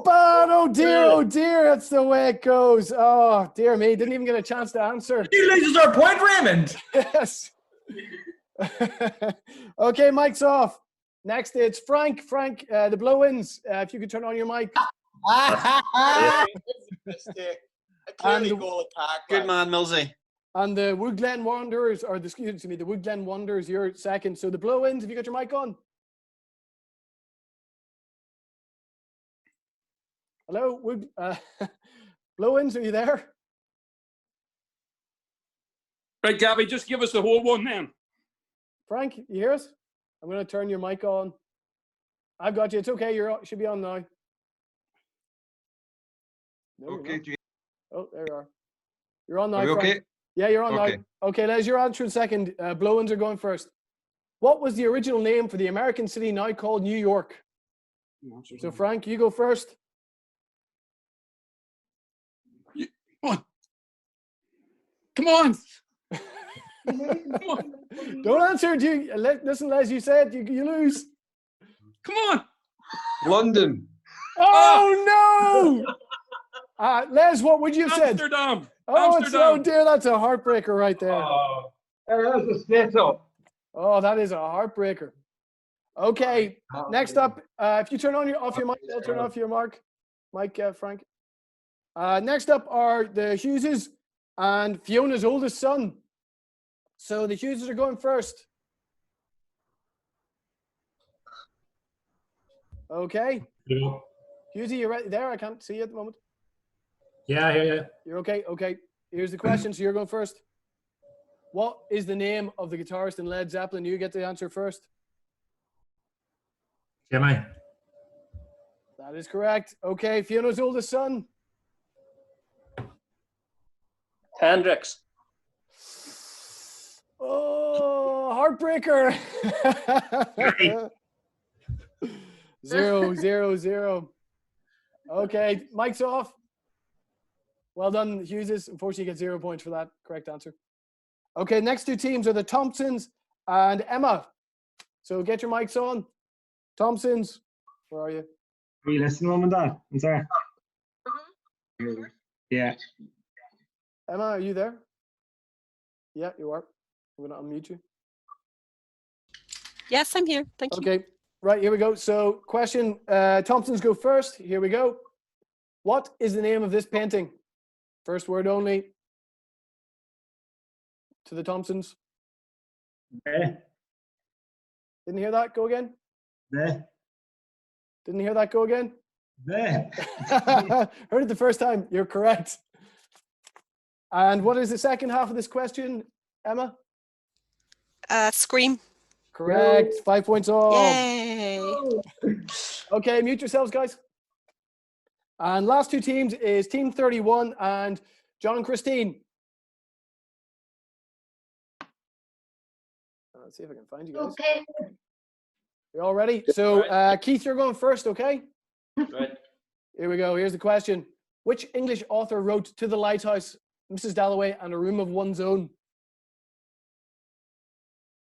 bad. Oh dear. That's the way it goes. Oh dear me. Didn't even get a chance to answer. He loses our point, Raymond. Yes. Okay, mic's off. Next, it's Frank. Frank, the blow-ins. If you could turn on your mic. Good man, Millsy. And the Wood Glen Wanderers, or excuse me, the Wood Glen Wanderers, you're second. So the blow-ins, have you got your mic on? Hello, Wood, blow-ins, are you there? Right, Gabby, just give us the whole one then. Frank, you hear us? I'm going to turn your mic on. I've got you. It's okay. You should be on now. No, okay. Oh, there you are. You're on now, Frank. Okay? Yeah, you're on now. Okay, Les, you're answering second. Blow-ins are going first. What was the original name for the American city now called New York? So, Frank, you go first. Come on. Don't answer. Listen, Les, you said you lose. Come on. London. Oh, no. Les, what would you have said? Amsterdam. Oh, Amsterdam. dear. That's a heartbreaker right there. That's a state up. Oh, that is a heartbreaker. Okay, next up, if you turn off your mic, I'll turn off your mic, Frank. Next up are the Hugheses and Fiona's oldest son. So the Hugheses are going first. Okay. Yeah. Hughesy, you right there? I can't see you at the moment. Yeah, yeah. You're okay? Okay. Here's the question. So you're going first. What is the name of the guitarist in Led Zeppelin? You get the answer first. Jimmy. That is correct. Okay. Fiona's oldest son. Hendrix. Oh, heartbreaker. 0-0-0. Okay, mic's off. Well done, Hughes. Unfortunately, you get 0 points for that correct answer. Okay, next two teams are the Thompsons and Emma. So get your mics on. Thompsons, where are you? Are you listening, Mum and Dad? I'm sorry. Yeah. Emma, are you there? Yeah, you are. I'm going to unmute you. Yes, I'm here. Thank you. Okay, right, here we go. So question, Thompsons go first. Here we go. What is the name of this painting? First word only. To the Thompsons. Eh. Didn't hear that. Go again. Eh. Didn't hear that. Go again. Eh. Heard it the first time. You're correct. And what is the second half of this question, Emma? Scream. Correct. 5 points off. Yay. Okay, mute yourselves, guys. And last two teams is Team 31 and John and Christine. Let's see if I can find you guys. Okay. You're all ready? So, Keith, you're going first, okay? Right. Here we go. Here's the question. Which English author wrote To the Lighthouse, Mrs. Dalloway, and A Room of One's Own?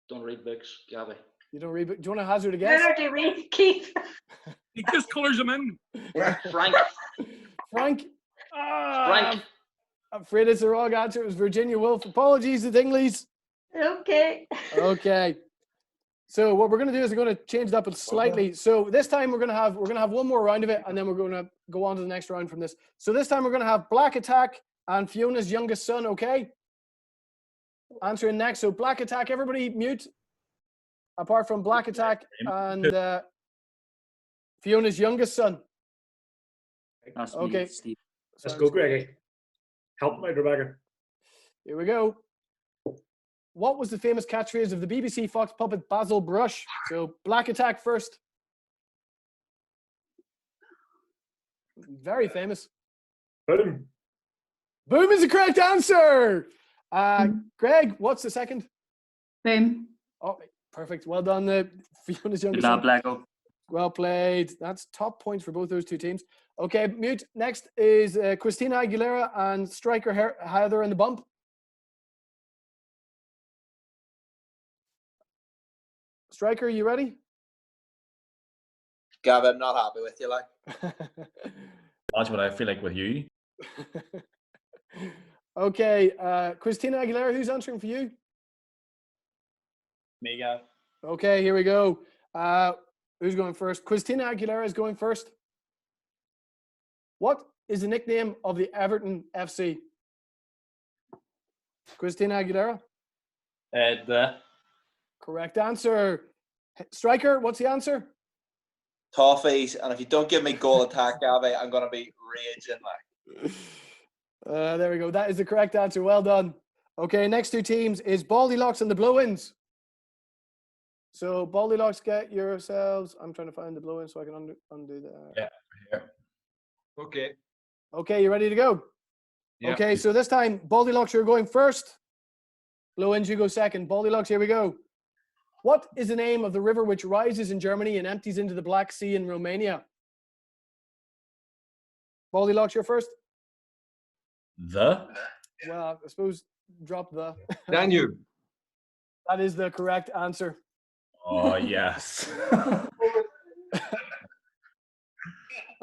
Don't read books, Gabby. You don't read. Do you want to hazard a guess? Where do you read, Keith? He just colours them in. Frank. Frank. Frank. I'm afraid it's the wrong answer. It was Virginia Woolf. Apologies to Dingleys. Okay. Okay. So what we're going to do is we're going to change it up slightly. So this time we're going to have one more round of it, and then we're going to go on to the next round from this. So this time we're going to have Black Attack and Fiona's youngest son. Okay. Answering next. So Black Attack. Everybody mute. Apart from Black Attack and Fiona's youngest son. That's me, Okay. Steve. Let's go, Greggy. Help me, Rebecca. Here we go. What was the famous catchphrase of the BBC Fox puppet Basil Brush? So Black Attack first. Very famous. Boom. Boom is the correct answer. Greg, what's the second? Boom. Oh, perfect. Well done, Fiona's youngest Good lad, son. Blacko. Well played. That's top points for both those two teams. Okay, mute. Next is Christina Aguilera and striker Heather in the bump. Striker, you ready? Gavin, I'm not happy with you, like. That's what I feel like with you. Okay, Christina Aguilera, who's answering for you? Me, Gav. Okay, here we go. Who's going first? Christina Aguilera is going first. What is the nickname of the Everton FC? Christina Aguilera? The Correct answer. Striker, what's the answer? Toffees, and if you don't give me goal attack, Gabby, I'm going to be raging, like. There we go. That is the correct answer. Well done. Okay, next two teams is Baldylocks and the Blow-Ins. So Baldylocks, get yourselves. I'm trying to find the Blow-In so I can undo that. Yeah, here. Okay. Okay, you ready to go? Yeah. Okay, so this time, Baldylocks, you're going first. Blow-Ins, you go second. Baldylocks, here we go. What is the name of the river which rises in Germany and empties into the Black Sea in Romania? Baldylocks, you're first. The? Well, I suppose drop the. Danube. That is the correct answer. Oh, yes.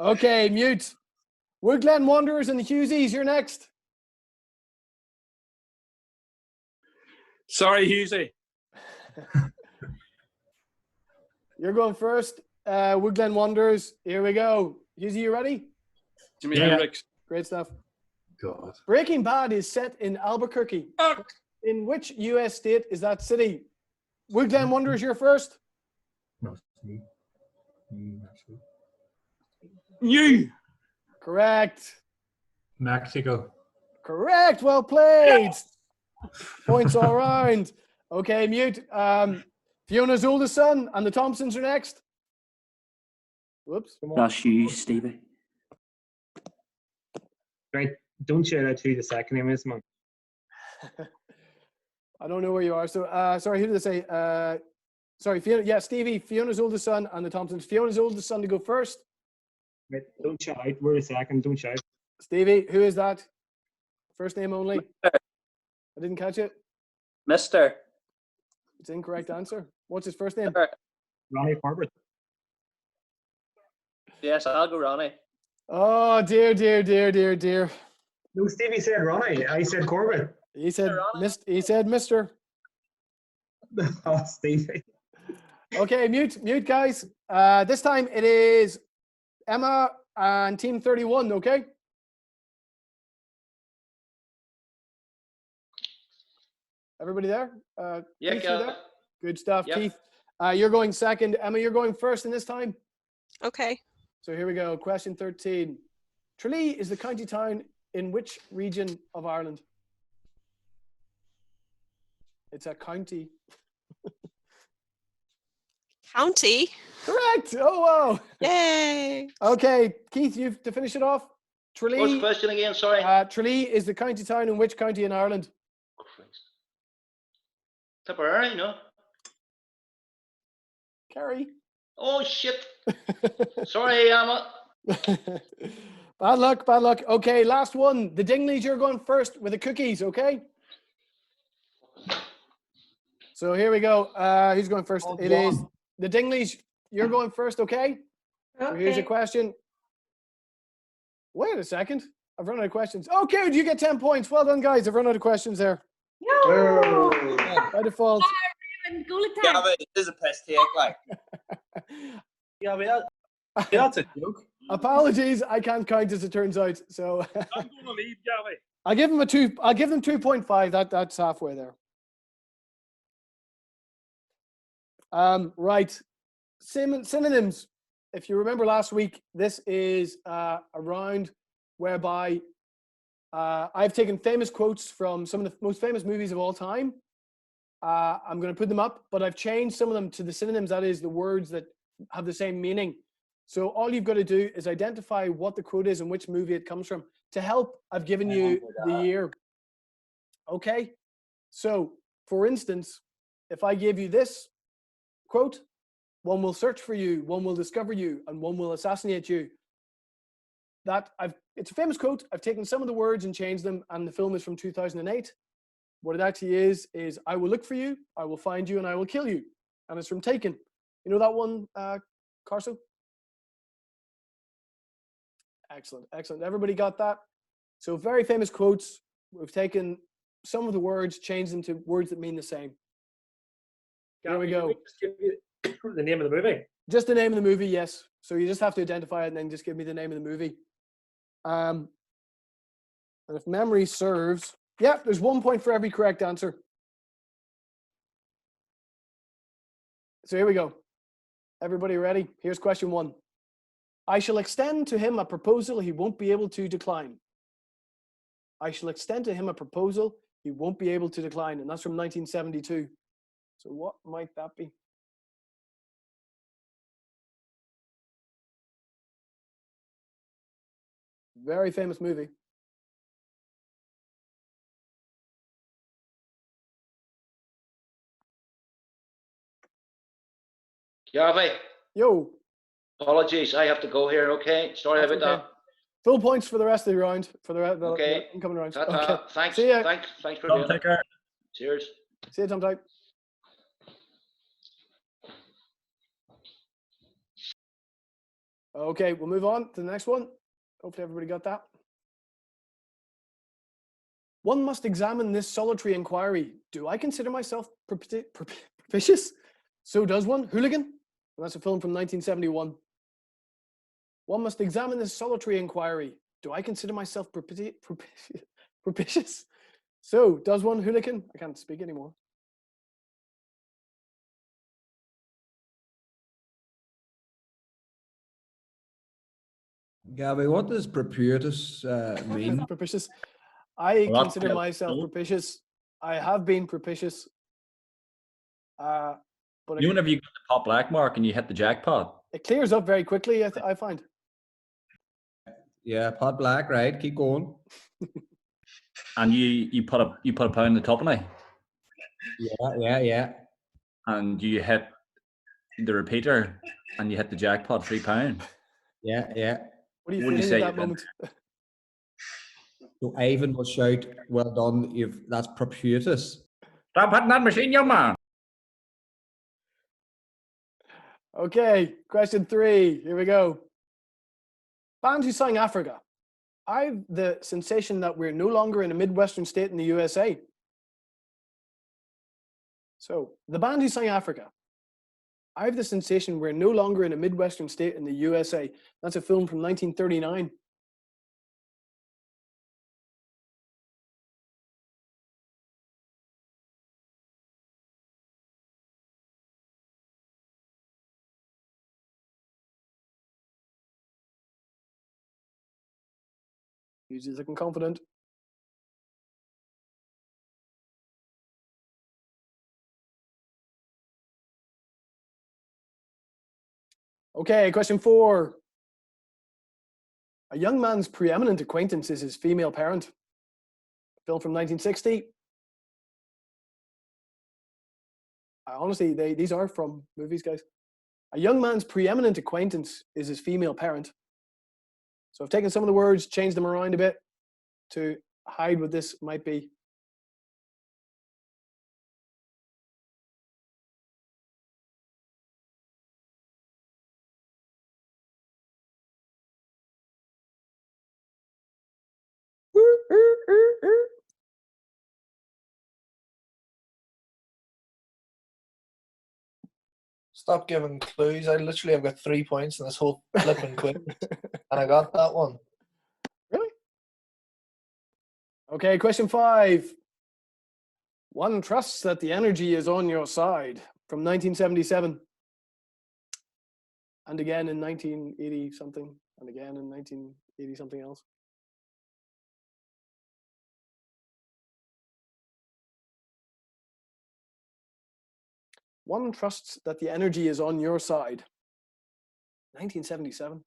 Okay, mute. Woodglen Wanderers and the Hughesies, you're next. Sorry, Husey. You're going first. Woodglen Wanderers, here we go. Hughesy, you ready? Jimi Hendrix. Great stuff. God. Breaking Bad is set in Albuquerque. In which U.S. state is that city? Woodglen Wanderers, you're first. You. Correct. Mexico. Correct. Well played. Points all round. Okay, mute. Fiona's oldest son and the Thompsons are next. Whoops. That's you, Stevie. Right. Don't shout out who the second name is, man. I don't know where you are. So, sorry, who did I say? Sorry, Fiona. Yeah, Stevie, Fiona's oldest son and the Thompsons. Fiona's oldest son to go first. Right. Don't shout out. We're the second. Don't shout. Stevie, who is that? First name only. I didn't catch it. Mister. It's an incorrect answer. What's his first name? Ronnie Corbett. Yes, I'll go Ronnie. Oh, dear, dear, dear, dear, dear. No, Stevie said Ronnie. I said Corbett. He said, he said, Mister. Oh, Stevie. Okay, mute, guys. This time it is Emma and Team 31, okay? Everybody there? Yeah, Keith, you there? Gavin. Good stuff, Yep. Keith. You're going second. Emma, you're going first in this time. Okay. So here we go. Question 13. Tralee is the county town in which region of Ireland? It's a county. County. Correct. Oh, wow. Yay. Okay, Keith, you've to finish it off. Tralee. What's the question again? Sorry. Tralee is the county town in which county in Ireland? Tipperary, no? Kerry. Oh, shit. Sorry, Emma. Bad luck, bad luck. Okay, last one. The Dingleys, you're going first with the cookies, okay? So here we go. Who's going first? It is the Dingleys. You're going first, okay? So here's your question. Wait a second. I've run out of questions. Okay, you get 10 points. Well done, guys. I've run out of questions there. By default. Gabby, this is a piss take, like. Yeah, that's a joke. Apologies, I can't count as it turns out. So I'm going to leave, Gabby. I'll give them a 2. I'll give them 2.5. That's halfway there. Right. Synonyms. If you remember last week, this is a round whereby I've taken famous quotes from some of the most famous movies of all time. I'm going to put them up, but I've changed some of them to the synonyms, that is, the words that have the same meaning. So all you've got to do is identify what the quote is and which movie it comes from. To help, I've given you the year. Okay? So, for instance, if I give you this quote, one will search for you, one will discover you, and one will assassinate you. It's a famous quote. I've taken some of the words and changed them, and the film is from 2008. What it actually is I will look for you, I will find you, and I will kill you. And it's from Taken. You know that one, Carso? Excellent, excellent. Everybody got that? So very famous quotes. We've taken some of the words, changed them to words that mean the same. Here we go. Just give me the name of the movie. Just the name of the movie, yes. So you just have to identify it and then just give me the name of the movie. And if memory serves, yeah, there's 1 point for every correct answer. So here we go. Everybody ready? Here's question 1. I shall extend to him a proposal he won't be able to decline. I shall extend to him a proposal he won't be able to decline. And that's from 1972. So what might that be? Very famous movie. Gabby, Yo. apologies. I have to go here, okay? Sorry That's about okay. Full points for the rest of the round, for the Okay. incoming rounds. that. Ta-ta. Okay. Thanks. See ya. Thanks for Tom, doing take it. care. Cheers. See you, Tom Type. Okay, we'll move on to the next one. Hopefully everybody got that. One must examine this solitary inquiry. Do I consider myself propitious? So does one. Hooligan? And that's a film from 1971. One must examine this solitary inquiry. Do I consider myself propitious? So does one. Hooligan? I can't speak anymore. Gabby, what does propitious mean? Propitious. I Well, consider myself propitious. I have been propitious. But You whenever you got the pot black mark and you hit the jackpot. it clears up very quickly, I find. Yeah, pot black, right? Keep going. And you put a pound on the top of it. Yeah. And you hit the repeater and you hit the jackpot, £3. Yeah. What are you What do you feeling say at that then? moment? So Ivan will shout, "Well done! That's propitious." Stop hitting that machine, young man. Okay, question 3. Here we go. Band who sang Africa. I've the sensation that we're no longer in a Midwestern state in the USA. So, the band who sang Africa. I have the sensation we're no longer in a Midwestern state in the USA. That's a film from 1939. He's looking confident. Okay, question 4. A young man's preeminent acquaintance is his female parent. Film from 1960. Honestly, these are from movies, guys. A young man's preeminent acquaintance is his female parent. So I've taken some of the words, changed them around a bit to hide what this might be. Stop giving clues. I literally have got 3 points in this whole flipping quiz, and I got that one. Really? Okay, question 5. One trusts that the energy is on your side, from 1977. And again in 1980 something, and again in 1980 something else. One trusts that the energy is on your side. 1977.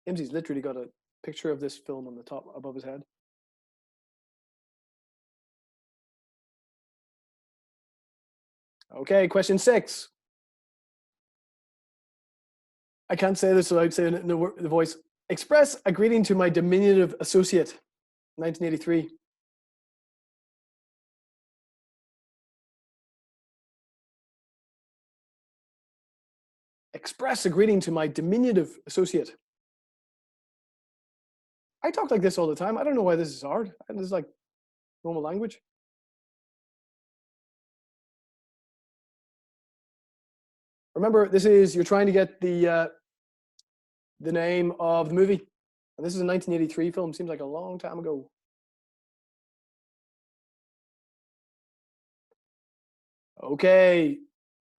Imsy's literally got a picture of this film on the top above his head. Okay, question 6. I can't say this without saying it in the voice. Express a greeting to my diminutive associate. 1983. Express a greeting to my diminutive associate. I talk like this all the time. I don't know why this is hard. This is like normal language. Remember, this is, you're trying to get the name of the movie. And this is a 1983 film. Seems like a long time ago. Okay,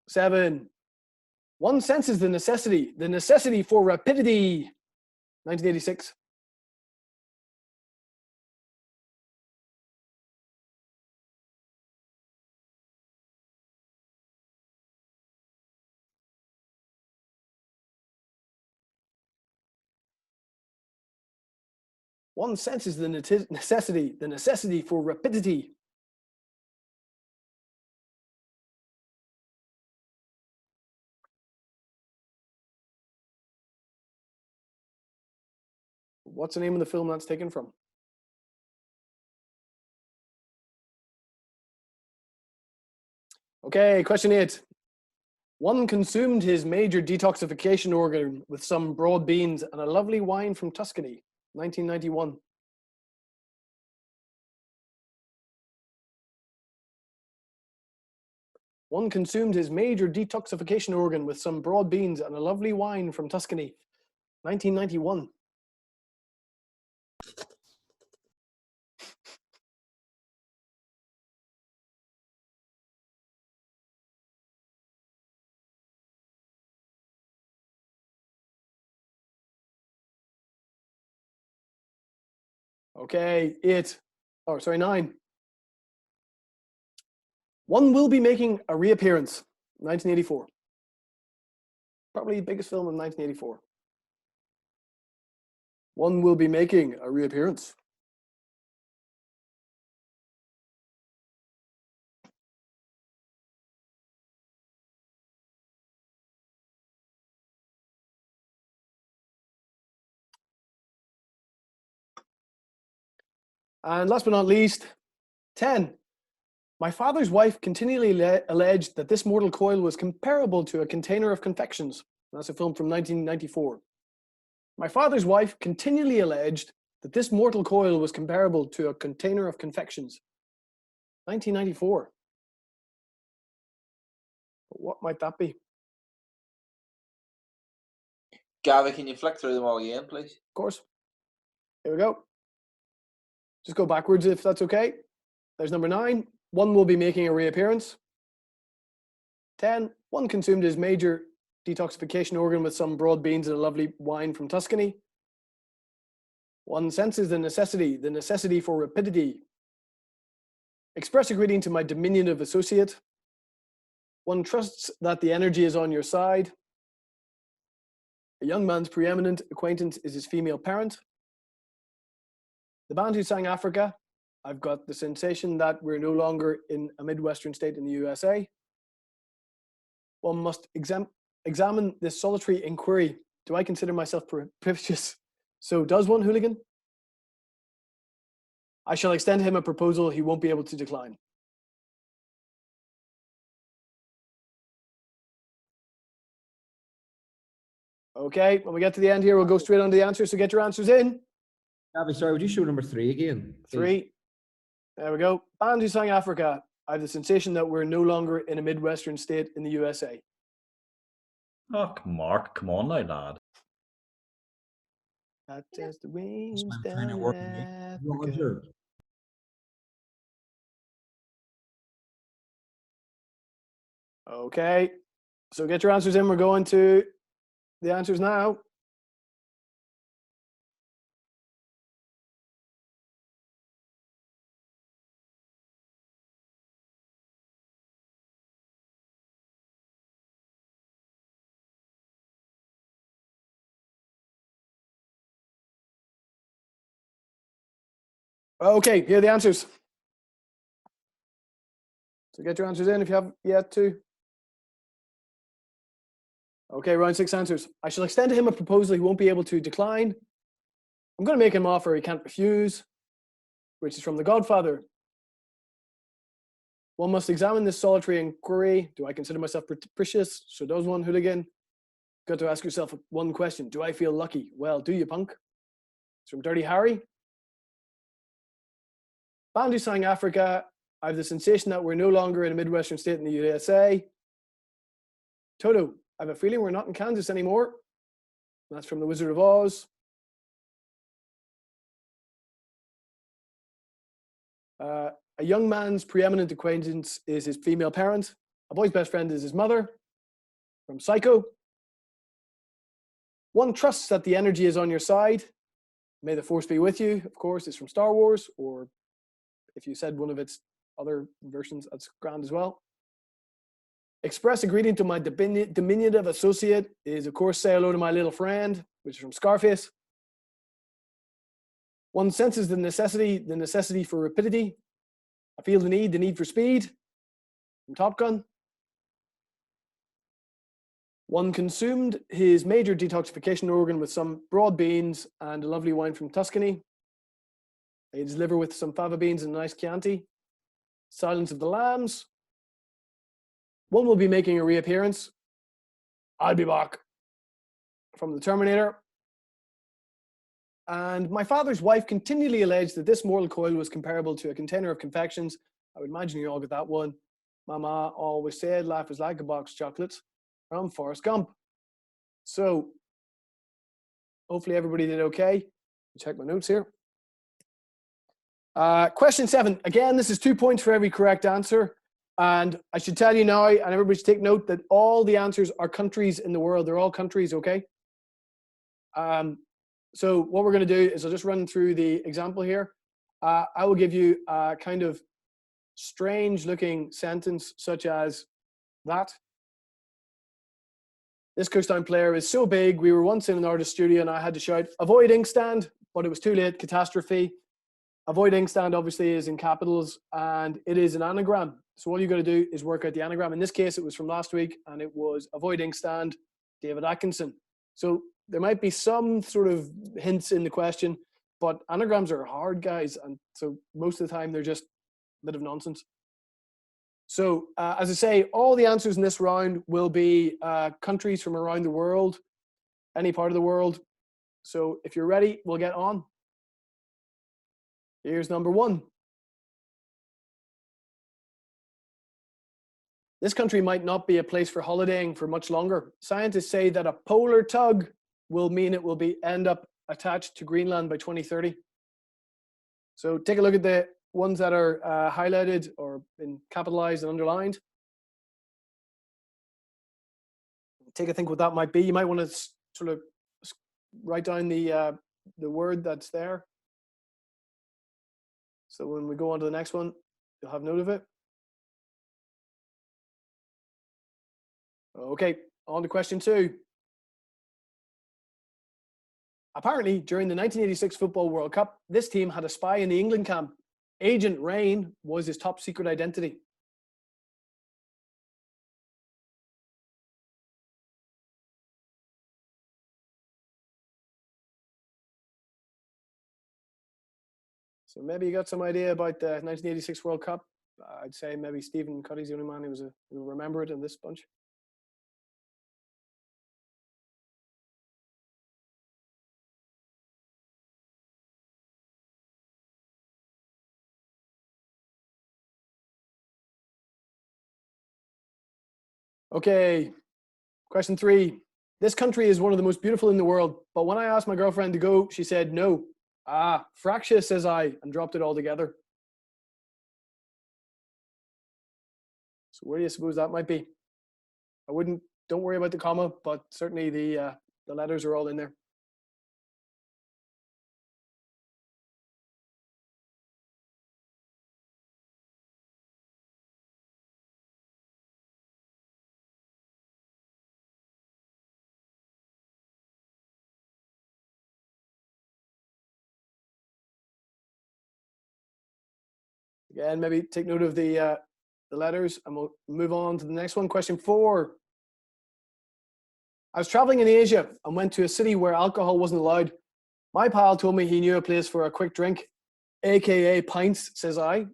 7. One senses the necessity for rapidity. 1986. One senses the necessity for rapidity. What's the name of the film that's taken from? Okay, question 8. One consumed his major detoxification organ with some broad beans and a lovely wine from Tuscany, 1991. One consumed his major detoxification organ with some broad beans and a lovely wine from Tuscany, 1991. Okay, 9. One will be making a reappearance, 1984. Probably the biggest film in 1984. One will be making a reappearance. And last but not least, 10. My father's wife continually alleged that this mortal coil was comparable to a container of confections. That's a film from 1994. My father's wife continually alleged that this mortal coil was comparable to a container of confections. 1994. What might that be? Gabby, can you flick through them all again, please? Of course. Here we go. Just go backwards if that's okay. There's number 9. One will be making a reappearance. 10. One consumed his major detoxification organ with some broad beans and a lovely wine from Tuscany. One senses the necessity for rapidity. Express a greeting to my diminutive associate. One trusts that the energy is on your side. A young man's preeminent acquaintance is his female parent. The band who sang Africa. I've got the sensation that we're no longer in a Midwestern state in the USA. One must examine this solitary inquiry. Do I consider myself propitious? So does one, hooligan? I shall extend him a proposal he won't be able to decline. Okay, when we get to the end here, we'll go straight on to the answers. So get your answers in. Gavi, sorry, would you show number 3 again? please? 3. There we go. Band who sang Africa. I have the sensation that we're no longer in a Midwestern state in the USA. Oh, Mark, come on now, lad. Not just the wings I'm down trying to in work with you. Africa. Roger. Okay, so get your answers in. We're going to the answers now. Okay, here are the answers. So get your answers in if you have yet to. Okay, round 6 answers. I shall extend to him a proposal he won't be able to decline. I'm going to make him an offer he can't refuse, which is from The Godfather. One must examine this solitary inquiry. Do I consider myself capricious? So does one, hooligan. Got to ask yourself one question. Do I feel lucky? Well, do you, punk? It's from Dirty Harry. Band who sang Africa. I have the sensation that we're no longer in a Midwestern state in the USA. Toto, I have a feeling we're not in Kansas anymore. That's from The Wizard of Oz. A young man's preeminent acquaintance is his female parent. A boy's best friend is his mother. From Psycho. One trusts that the energy is on your side. May the force be with you, of course, is from Star Wars, or if you said one of its other versions, that's grand as well. Express a greeting to my diminutive associate is, of course, say hello to my little friend, which is from Scarface. One senses the necessity for rapidity. I feel the need for speed, from Top Gun. One consumed his major detoxification organ with some broad beans and a lovely wine from Tuscany. Ate his liver with some fava beans and a nice Chianti. Silence of the Lambs. One will be making a reappearance. I'll be back. From the Terminator. And my father's wife continually alleged that this mortal coil was comparable to a container of confections. I would imagine you all got that one. Mama always said life is like a box of chocolates. From Forrest Gump. So, hopefully everybody did okay. Check my notes here. Question 7. Again, this is 2 points for every correct answer. And I should tell you now, and everybody should take note, that all the answers are countries in the world. They're all countries, okay? So what we're going to do is I'll just run through the example here. I will give you a kind of strange looking sentence such as that. This Cookstown player is so big, we were once in an artist studio and I had to shout, avoid inkstand, but it was too late, catastrophe. Avoid inkstand obviously is in capitals and it is an anagram. So all you got to do is work out the anagram. In this case, it was from last week and it was avoid inkstand, David Atkinson. So there might be some sort of hints in the question, but anagrams are hard, guys. And so most of the time they're just a bit of nonsense. So as I say, all the answers in this round will be countries from around the world, any part of the world. So if you're ready, we'll get on. Here's number 1. This country might not be a place for holidaying for much longer. Scientists say that a polar tug will mean it will end up attached to Greenland by 2030. So take a look at the ones that are highlighted or in capitalized and underlined. Take a think what that might be. You might want to sort of write down the word that's there. So when we go on to the next one, you'll have note of it. Okay, on to question 2. Apparently, during the 1986 Football World Cup, this team had a spy in the England camp. Agent Rain was his top secret identity. So maybe you got some idea about the 1986 World Cup. I'd say maybe Stephen Cuddy's the only man who will remember it in this bunch. Okay, question 3. This country is one of the most beautiful in the world, but when I asked my girlfriend to go, she said no. Ah, fractious, says I, and dropped it all together. So where do you suppose that might be? Don't worry about the comma, but certainly the letters are all in there. Again, maybe take note of the letters, and we'll move on to the next one. Question 4. I was traveling in Asia and went to a city where alcohol wasn't allowed. My pal told me he knew a place for a quick drink, aka pints, says I.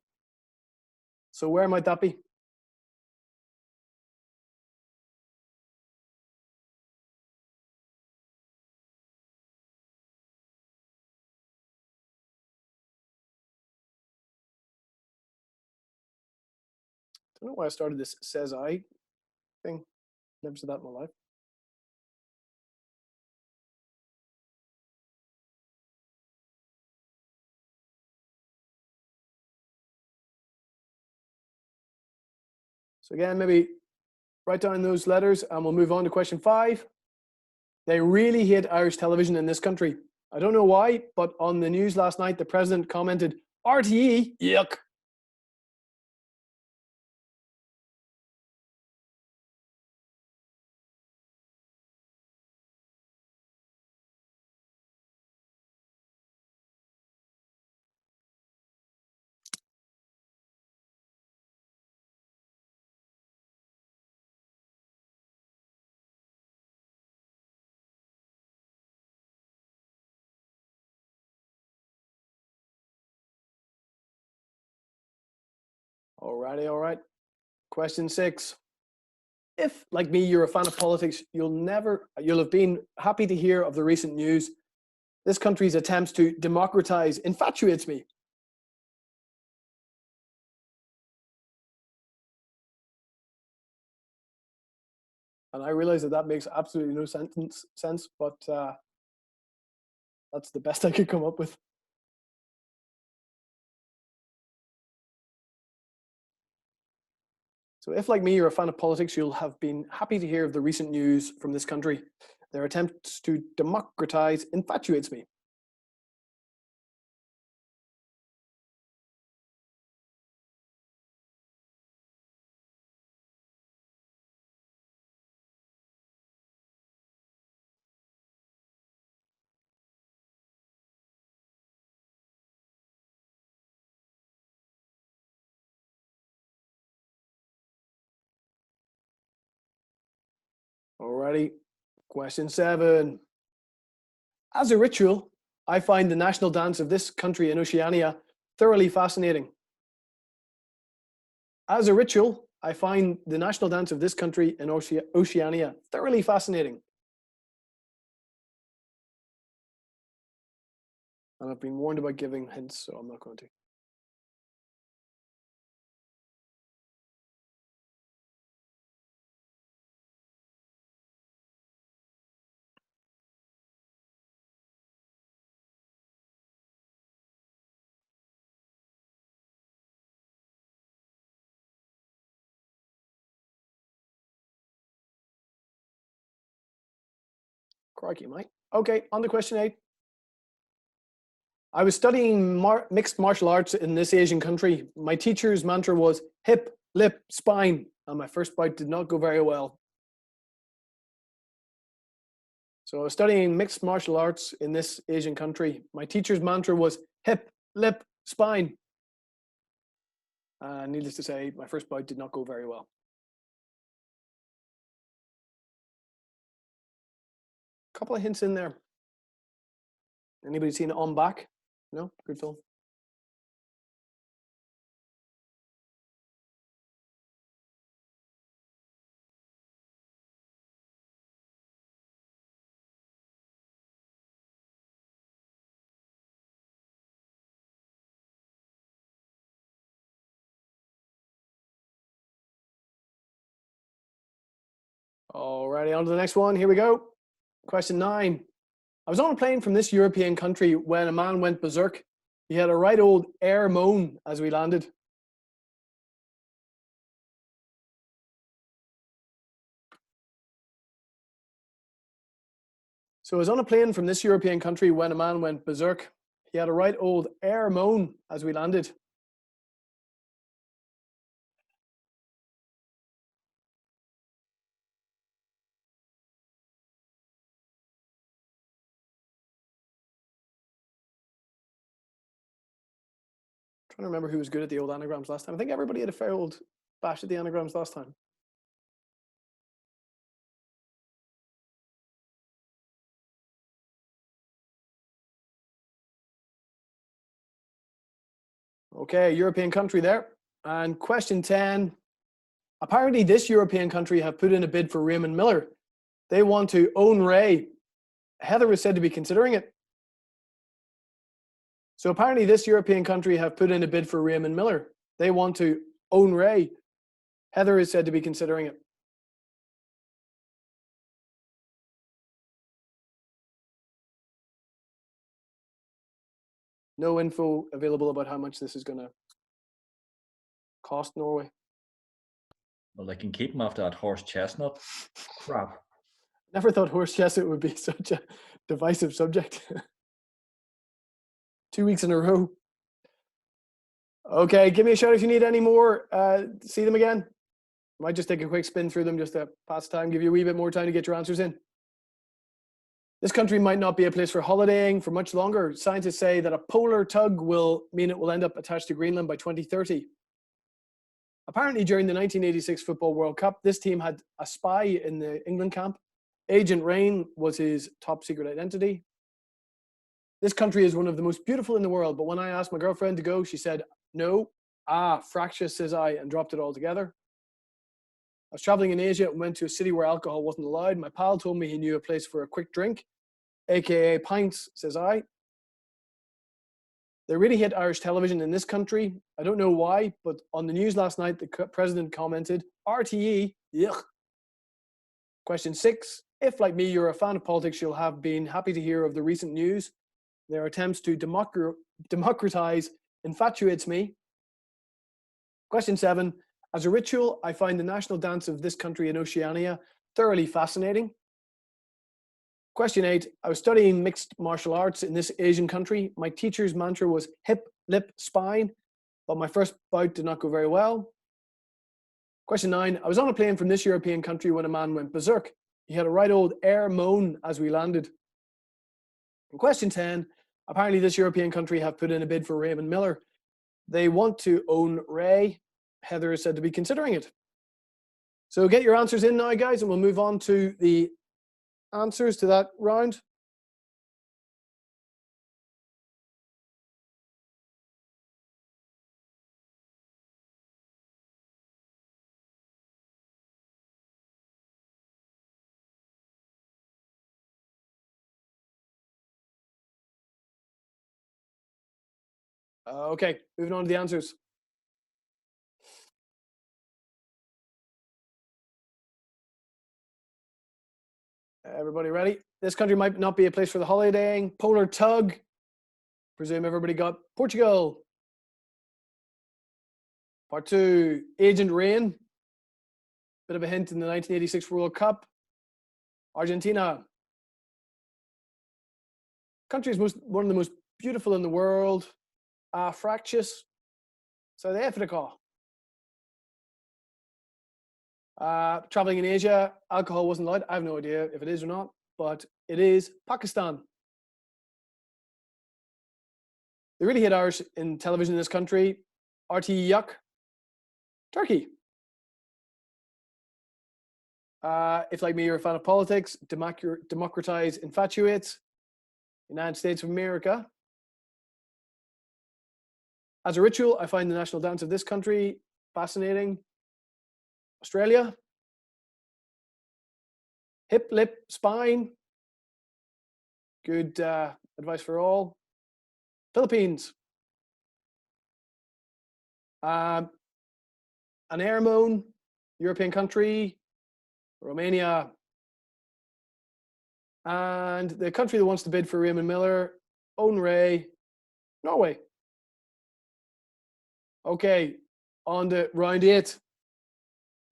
So where might that be? I don't know why I started this says I thing. Never said that in my life. So again, maybe write down those letters and we'll move on to question 5. They really hate Irish television in this country. I don't know why, but on the news last night, the president commented, RTE, yuck. Alrighty, all right. Question 6. If, like me, you're a fan of politics, you'll have been happy to hear of the recent news. This country's attempts to democratize infatuates me. And I realize that makes absolutely no sense, but that's the best I could come up with. So if, like me, you're a fan of politics, you'll have been happy to hear of the recent news from this country. Their attempts to democratize infatuates me. Alrighty, question 7. As a ritual, I find the national dance of this country in Oceania thoroughly fascinating. As a ritual, I find the national dance of this country in Oceania thoroughly fascinating. And I've been warned about giving hints, so I'm not going to. Crikey, mate. Okay, on to question 8. I was studying mixed martial arts in this Asian country. My teacher's mantra was hip, lip, spine, and my first bout did not go very well. So I was studying mixed martial arts in this Asian country. My teacher's mantra was hip, lip, spine. Needless to say, my first bout did not go very well. Couple of hints in there. Anybody seen On Back? No? Good film. Alrighty, on to the next one. Here we go. Question 9. I was on a plane from this European country when a man went berserk. He had a right old air moan as we landed. So I was on a plane from this European country when a man went berserk. He had a right old air moan as we landed. Trying to remember who was good at the old anagrams last time. I think everybody had a fair old bash at the anagrams last time. Okay, European country there. And question 10. Apparently this European country have put in a bid for Raymond Miller. They want to own Ray. Heather is said to be considering it. So apparently this European country have put in a bid for Raymond Miller. They want to own Ray. Heather is said to be considering it. No info available about how much this is going to cost Norway. Well, they can keep him after that horse chestnut. Crap. Never thought horse chestnut would be such a divisive subject. 2 weeks in a row. Okay, give me a shout if you need any more. See them again. Might just take a quick spin through them just to pass time, give you a wee bit more time to get your answers in. This country might not be a place for holidaying for much longer. Scientists say that a polar tug will mean it will end up attached to Greenland by 2030. Apparently, during the 1986 Football World Cup, this team had a spy in the England camp. Agent Rain was his top secret identity. This country is one of the most beautiful in the world, but when I asked my girlfriend to go, she said, no. Fractious, says I, and dropped it all together. I was traveling in Asia and went to a city where alcohol wasn't allowed. My pal told me he knew a place for a quick drink, aka pints, says I. They really hit Irish television in this country. I don't know why, but on the news last night, the president commented, RTE, yuck. Question 6. If, like me, you're a fan of politics, you'll have been happy to hear of the recent news. Their attempts to democratize infatuates me. Question 7. As a ritual, I find the national dance of this country in Oceania thoroughly fascinating. Question 8. I was studying mixed martial arts in this Asian country. My teacher's mantra was hip, lip, spine, but my first bout did not go very well. Question 9. I was on a plane from this European country when a man went berserk. He had a right old air moan as we landed. And question 10. Apparently this European country have put in a bid for Raymond Miller. They want to own Ray. Heather is said to be considering it. So get your answers in now, guys, and we'll move on to the answers to that round. Okay, moving on to the answers. Everybody ready? This country might not be a place for the holidaying. Polar tug. Presume everybody got Portugal. Part 2, Agent Rain. Bit of a hint in the 1986 World Cup. Argentina. Country is one of the most beautiful in the world. Fractious. South Africa. Traveling in Asia, alcohol wasn't allowed. I have no idea if it is or not, but it is Pakistan. They really hit Irish in television in this country. RTE yuck. Turkey. If, like me, you're a fan of politics, democratize infatuates. United States of America. As a ritual, I find the national dance of this country fascinating. Australia. Hip, lip, spine. Good advice for all. Philippines. An air moan, European country. Romania. And the country that wants to bid for Raymond Miller, Owen Ray, Norway. Okay, on to round 8.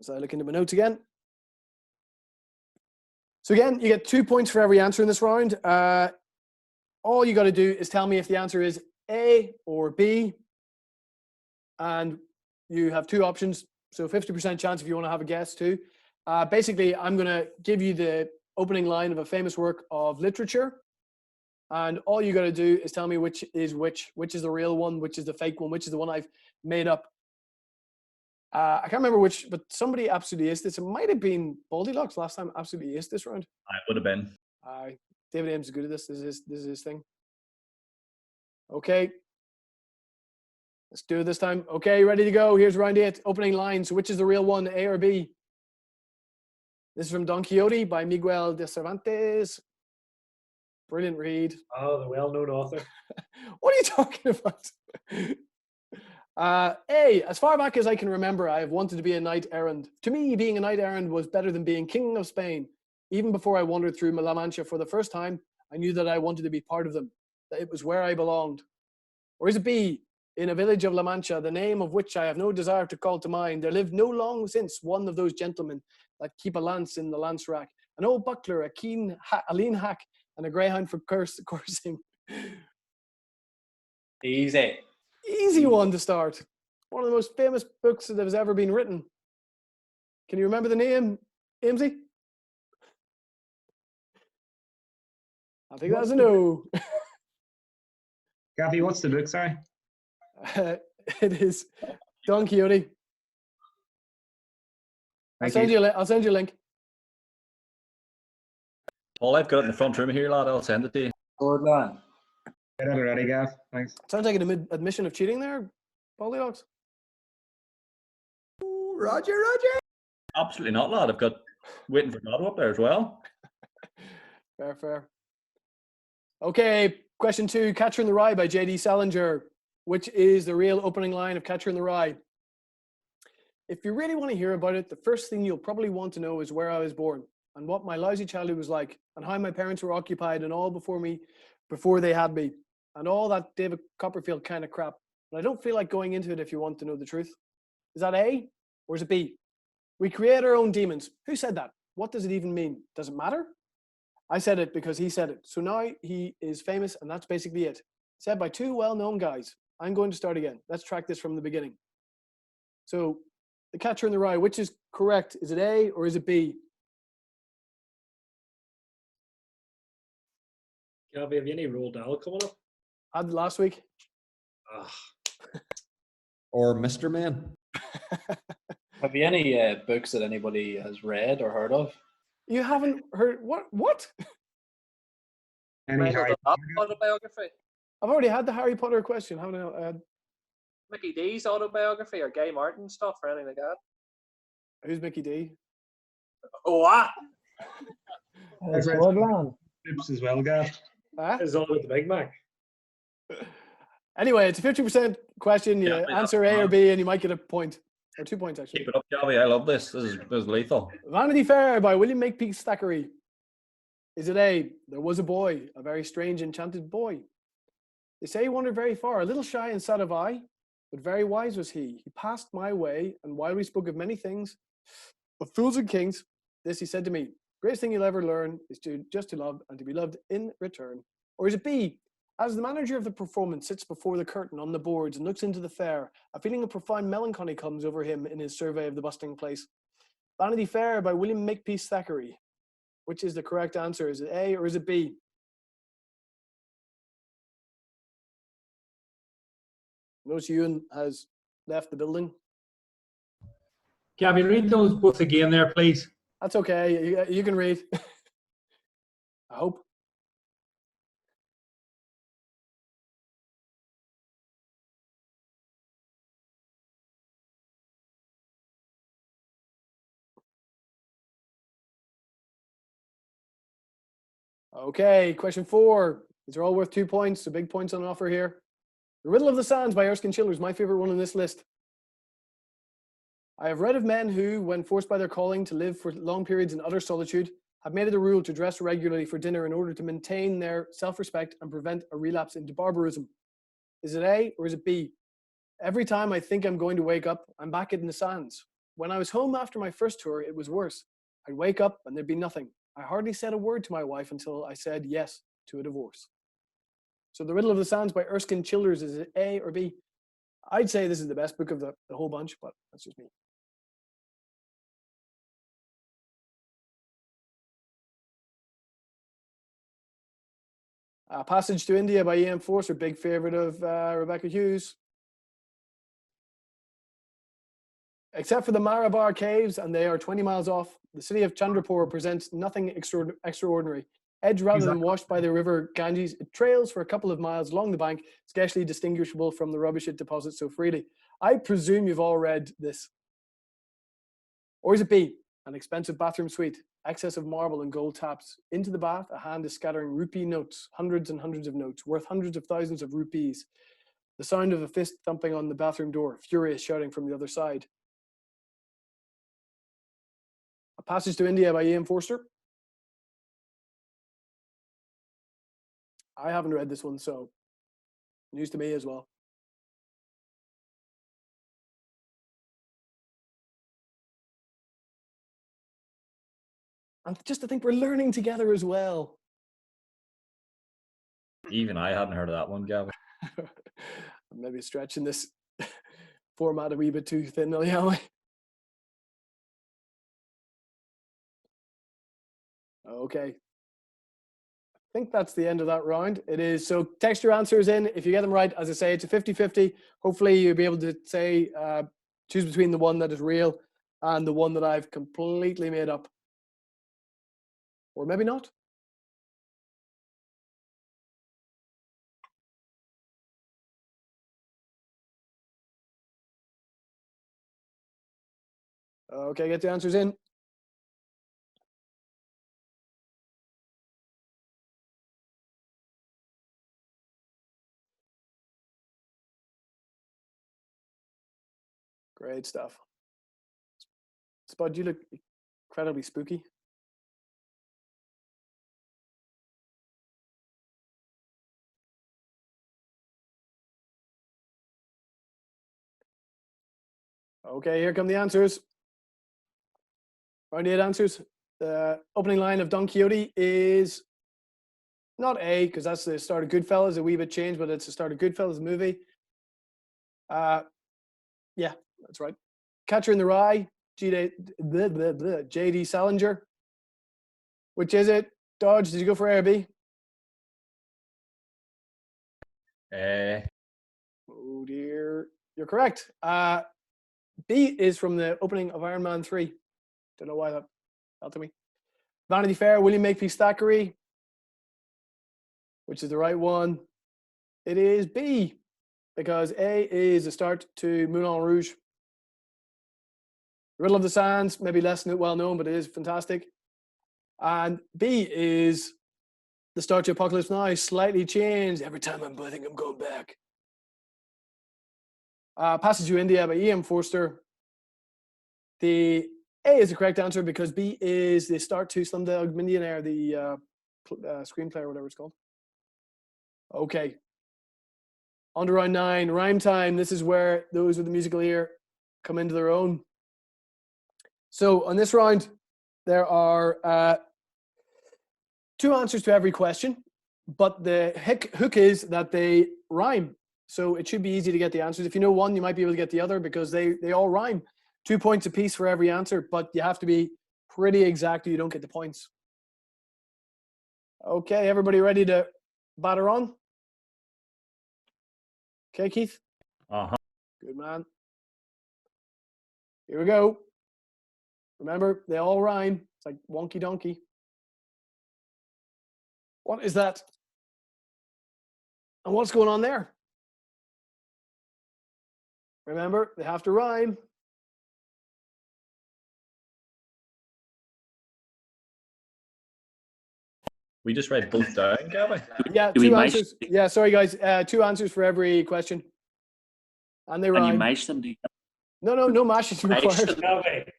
As I look into my notes again. So again, you get 2 points for every answer in this round. All you got to do is tell me if the answer is A or B. And you have 2 options. So 50% chance if you want to have a guess too. Basically, I'm going to give you the opening line of a famous work of literature. And all you got to do is tell me which is the real one, which is the fake one, which is the one I've made up. I can't remember which, but somebody absolutely aced this. It might have been Baldylocks last time. Absolutely aced this round. I would have been. David Ames is good at this. This is his thing. Okay. Let's do it this time. Okay, ready to go. Here's round 8. Opening line. So which is the real one, A or B? This is from Don Quixote by Miguel de Cervantes. Brilliant read. Oh, the well-known author. What are you talking about? A, as far back as I can remember, I have wanted to be a knight errant. To me, being a knight errant was better than being king of Spain. Even before I wandered through La Mancha for the first time, I knew that I wanted to be part of them, that it was where I belonged. Or is it B, in a village of La Mancha, the name of which I have no desire to call to mind, there lived no long since one of those gentlemen that keep a lance in the lance rack, an old buckler, a lean hack, and a greyhound for coursing. Easy. Easy one to start. One of the most famous books that has ever been written. Can you remember the name, Amesy? I think that's a no. Gavi, what's the book, sorry? It is Don Quixote. I'll send you a link. Paul, I've got it in the front room here, lad. I'll send it to you. Good man. Get it already, Gav. Thanks. Sounds like an admission of cheating there, Baldylocks. Roger. Absolutely not, lad. I've got Waiting for Godot up there as well. Fair. Okay, question 2, Catcher in the Rye by J.D. Salinger, which is the real opening line of Catcher in the Rye. If you really want to hear about it, the first thing you'll probably want to know is where I was born and what my lousy childhood was like and how my parents were occupied and all before they had me and all that David Copperfield kind of crap. But I don't feel like going into it if you want to know the truth. Is that A or is it B? We create our own demons. Who said that? What does it even mean? Does it matter? I said it because he said it. So now he is famous and that's basically it. Said by 2 well-known guys. I'm going to start again. Let's track this from the beginning. So the Catcher in the Rye, which is correct? Is it A or is it B? Gavi, have you any Roald Dahl coming up? Had last week. Or Mr. Man. Have you any books that anybody has read or heard of? You haven't heard what? Any Harry autobiography? I've already had the Harry Potter question, haven't I? Mickey D's autobiography or Gay Martin stuff or anything like that? Who's Mickey D? Oh, what? I've read Tips as well, Gav. It's all with the Big Mac. Anyway, it's a 50% question. You answer A or B and you might get a point. Or 2 points, actually. Keep it up, Gavi. I love this. This is lethal. Vanity Fair by William Makepeace Thackeray. Is it A, there was a boy, a very strange, enchanted boy. They say he wandered very far, a little shy and sad of eye, but very wise was he. He passed my way, and while we spoke of many things, of fools and kings, this he said to me, greatest thing you'll ever learn is just to love and to be loved in return. Or is it B, as the manager of the performance sits before the curtain on the boards and looks into the fair, a feeling of profound melancholy comes over him in his survey of the bustling place. Vanity Fair by William Makepeace Thackeray. Which is the correct answer? Is it A or is it B? Notice Ewan has left the building. Gabby, read those both again there, please. That's okay. You can read. I hope. Okay, question 4. These are all worth 2 points, so big points on offer here. The Riddle of the Sands by Erskine Childers, my favorite one on this list. I have read of men who, when forced by their calling to live for long periods in utter solitude, have made it a rule to dress regularly for dinner in order to maintain their self-respect and prevent a relapse into barbarism. Is it A or is it B? Every time I think I'm going to wake up, I'm back in the sands. When I was home after my first tour, it was worse. I'd wake up and there'd be nothing. I hardly said a word to my wife until I said yes to a divorce. So The Riddle of the Sands by Erskine Childers, is it A or B? I'd say this is the best book of the whole bunch, but that's just me. Passage to India by E.M. Forster, big favorite of Rebecca Hughes. Except for the Marabar caves, and they are 20 miles off, the city of Chandrapur presents nothing extraordinary. Edged rather than washed by the river Ganges, it trails for a couple of miles along the bank, scarcely distinguishable from the rubbish it deposits so freely. I presume you've all read this. Or is it B? An expensive bathroom suite, excess of marble and gold taps. Into the bath, a hand is scattering rupee notes, hundreds and hundreds of notes, worth hundreds of thousands of rupees. The sound of a fist thumping on the bathroom door, furious shouting from the other side. A Passage to India by E.M. Forster. I haven't read this one, so news to me as well. And just to think we're learning together as well. Even I hadn't heard of that one, Gavin. I'm maybe stretching this format a wee bit too thinly, am I? Okay. I think that's the end of that round. It is. So text your answers in. If you get them right, as I say, it's a 50-50. Hopefully you'll be able to say, choose between the one that is real and the one that I've completely made up. Or maybe not. Okay, get the answers in. Great stuff. Spud, you look incredibly spooky. Okay, here come the answers. Round 8 answers. The opening line of Don Quixote is not A, because that's the start of Goodfellas, a wee bit changed, but it's the start of Goodfellas, the movie. Yeah, that's right. Catcher in the Rye, J.D. Salinger. Which is it? Dodge, did you go for A or B? Oh dear, you're correct. B is from the opening of Iron Man 3. Don't know why that fell to me. Vanity Fair, William Makepeace Thackeray, which is the right one. It is B, because A is a start to Moulin Rouge. Riddle of the Sands, maybe less well known, but it is fantastic. And B is the start to Apocalypse Now, slightly changed. Every time I think I'm going back. Passage to India by E.M. Forster. The A is the correct answer because B is the start to Slumdog Millionaire, the screenplay or whatever it's called. Okay. On to round 9, rhyme time. This is where those with the musical ear come into their own. So on this round, there are 2 answers to every question, but the hook is that they rhyme. So it should be easy to get the answers. If you know one, you might be able to get the other because they all rhyme. 2 points apiece for every answer, but you have to be pretty exact or you don't get the points. Okay, everybody ready to batter on? Okay, Keith? Uh-huh. Good man. Here we go. Remember, they all rhyme. It's like wonky donkey. What is that? And what's going on there? Remember, they have to rhyme. We just read both down, Gabby. Yeah, 2 answers. Yeah, sorry guys. 2 answers for every question. And they rhyme. And you mash them together? No matches required. Galway.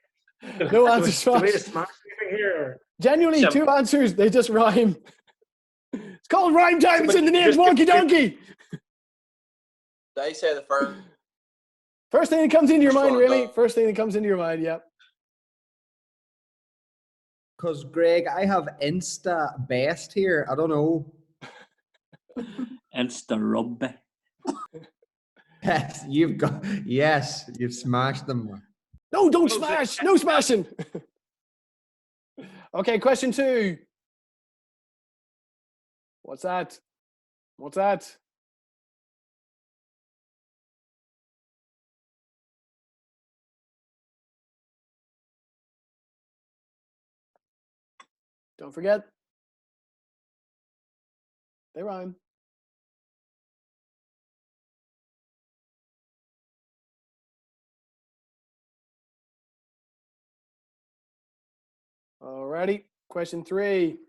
No answers Do we fast. smash anything here? Genuinely, Sim. 2 answers. They just rhyme. It's called rhyme time. It's in the name. Just- Wonky donkey. They say the first. First thing that comes into your First mind, one, really. done. First thing that comes into your mind. Yep. Because Greg, I have Insta best here. I don't know. Insta rugby. Yes, you've smashed them. No, don't smash. No smashing. Okay, question 2. What's that? What's that? Don't forget. They rhyme. Alrighty. Question 3.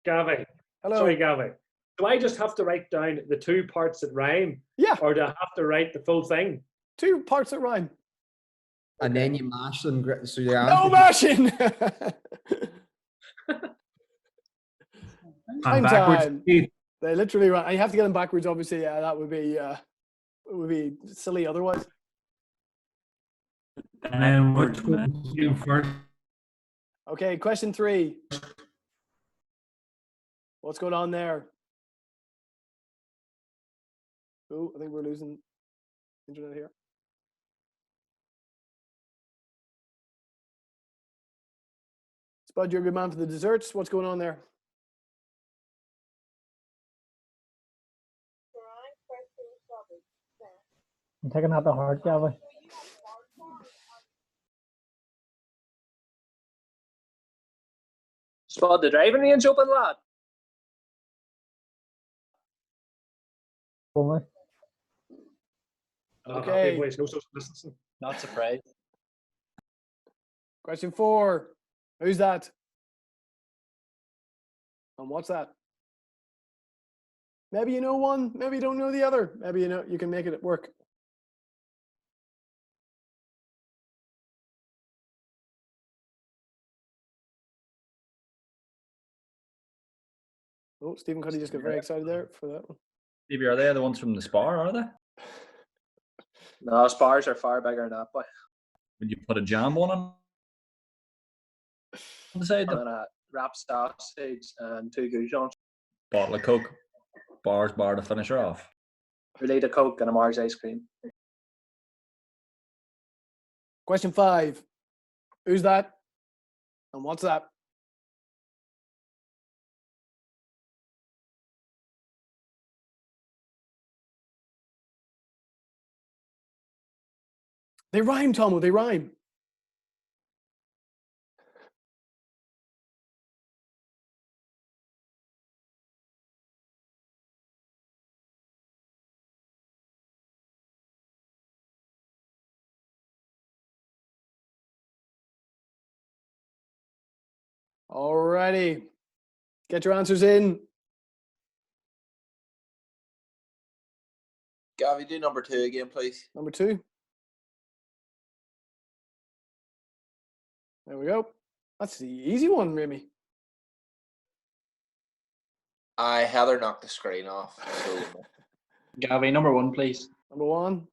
Gavin. Hello. Sorry, Gavin. Do I just have to write down the 2 parts that rhyme? Yeah. Or do I have to write the full thing? 2 parts that rhyme. And then you mash them. So you No mashing. Time backwards. time. They literally rhyme. You have to get them backwards, obviously. Yeah, that would be silly otherwise. And then which one you first? Okay, question 3. What's going on there? Oh, I think we're losing internet here. Spud, you're a good man for the desserts. What's going on there? I'm taking that to heart, Gavin. Spot the driving range open, lad. Only. Okay. Boys, no social distancing. Not surprised. Question 4. Who's that? And what's that? Maybe you know one, maybe you don't know the other. Maybe you know you can make it work. Oh, Stephen Cuddy just got very excited there for that one. Stevie, are they the ones from the Spar, are they? No, spars are far bigger than that, boy. Would you put a jam on them? Beside And them? a wrap sausage and 2 goujons. Bottle of Coke, bar to finish her off. We need a Coke and a Mars ice cream. Question 5. Who's that? And what's that? They rhyme, Tomo, they rhyme. Alrighty. Get your answers in. Gavi, do number 2 again, please. Number 2. There we go. That's the easy one, Remy. Heather knocked the screen off. So Gavi, number 1, please. Number 1.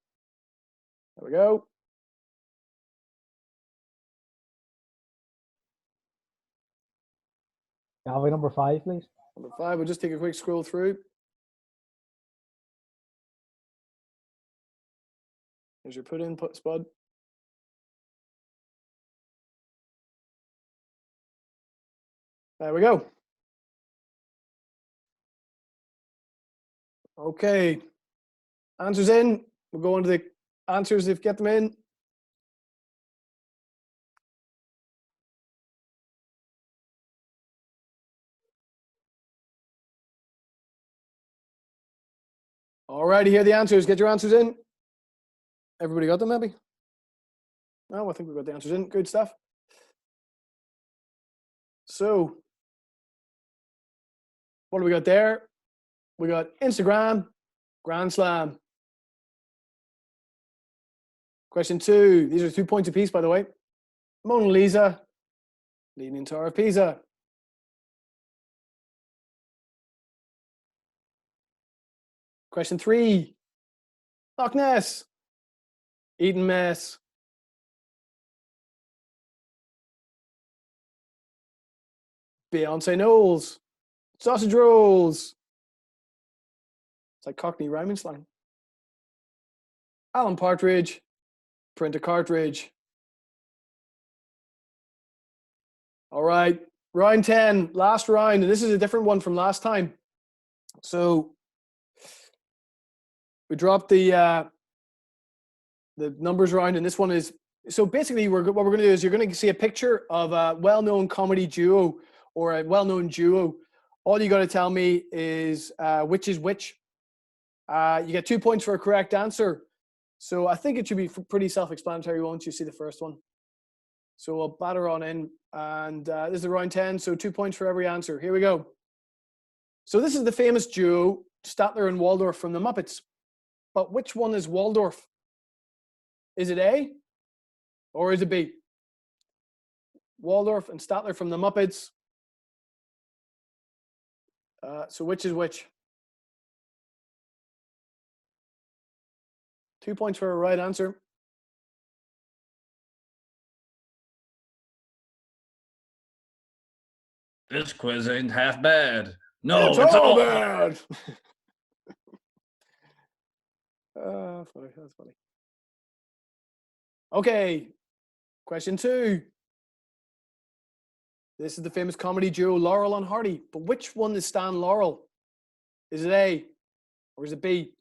There we go. Gavin, number 5, please. Number 5. We'll just take a quick scroll through. Here's your put in, Spud. There we go. Okay. Answers in. We'll go on to the answers if you get them in. Alrighty, here are the answers. Get your answers in. Everybody got them, maybe? No, I think we've got the answers in. Good stuff. So, what do we got there? We got Instagram, Grand Slam. Question 2. These are 2 points apiece, by the way. Mona Lisa, Leaning Tower of Pisa. Question 3. Loch Ness, Eton Mess. Beyonce Knowles, sausage rolls. It's like Cockney rhyming slang. Alan Partridge, print a cartridge. All right, round 10, last round, and this is a different one from last time. So we dropped the numbers round, and this one is, so basically what we're going to do is you're going to see a picture of a well-known comedy duo or a well-known duo. All you got to tell me is which is which. You get 2 points for a correct answer. So I think it should be pretty self-explanatory once you see the first one. So we'll batter on in, and this is round 10, so 2 points for every answer. Here we go. So this is the famous duo, Statler and Waldorf from the Muppets. But which one is Waldorf? Is it A or is it B? Waldorf and Statler from the Muppets. So which is which? 2 points for a right answer. This quiz ain't half bad. No, it's all bad. Funny. That's funny. Okay, question 2. This is the famous comedy duo Laurel and Hardy. But which one is Stan Laurel? Is it A or is it B?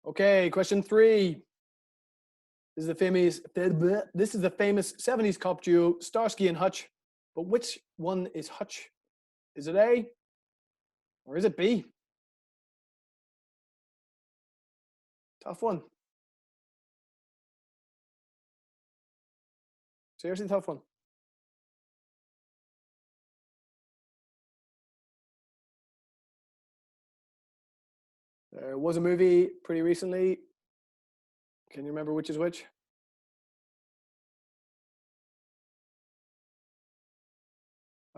Okay, question 3. This is the famous 70s cop duo Starsky and Hutch. But which one is Hutch? Is it A or is it B? Tough one. Seriously tough one. There was a movie pretty recently. Can you remember which is which?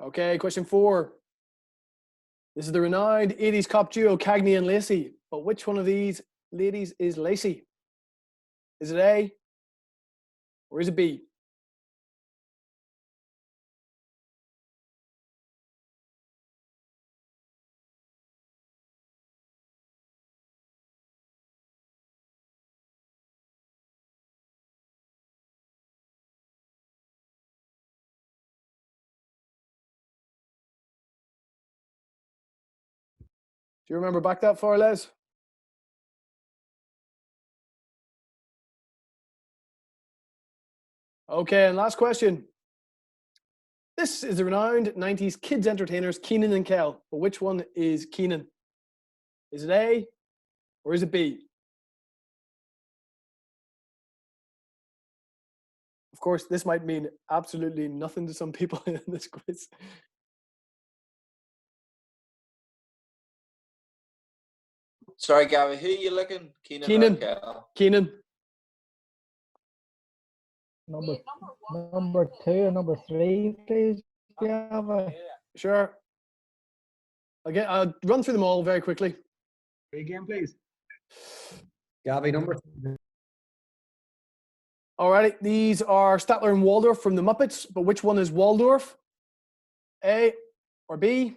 Okay, question 4. This is the renowned 80s cop duo Cagney and Lacey. But which one of these ladies is Lacey? Is it A or is it B? Do you remember back that far, Les? Okay, and last question. This is the renowned 90s kids entertainers Keenan and Kel. But which one is Keenan? Is it A or is it B? Of course, this might mean absolutely nothing to some people in this quiz. Sorry, Gabby, who are you looking? Keenan. Keenan. Number 2 and number 3, please, Gavin. Sure. I'll run through them all very quickly. Again, please. Gabby, number 2. Alrighty, these are Statler and Waldorf from the Muppets, but which one is Waldorf? A or B?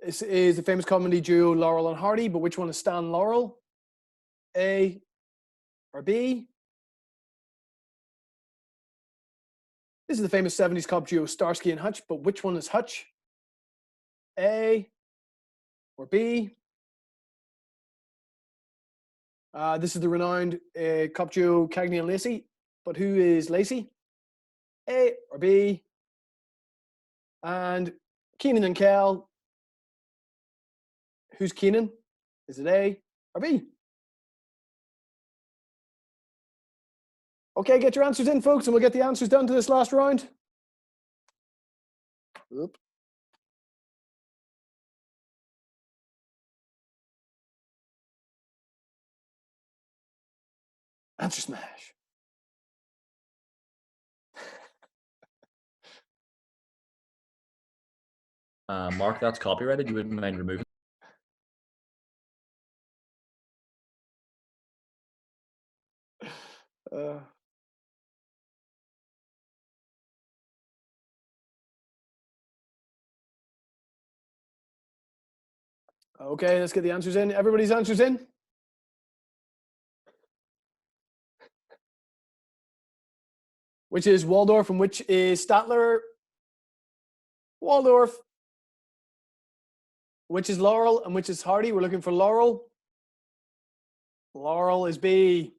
This is the famous comedy duo Laurel and Hardy, but which one is Stan Laurel? A or B? This is the famous 70s cop duo Starsky and Hutch, but which one is Hutch? A or B? This is the renowned cop duo Cagney and Lacey, but who is Lacey? A or B? And Keenan and Kel, who's Keenan? Is it A or B? Okay, get your answers in, folks, and we'll get the answers done to this last round. Oop. Answer smash. Mark, that's copyrighted. You wouldn't mind removing. Okay, let's get the answers in. Everybody's answers in? Which is Waldorf and which is Statler? Waldorf. Which is Laurel and which is Hardy? We're looking for Laurel. Laurel is B.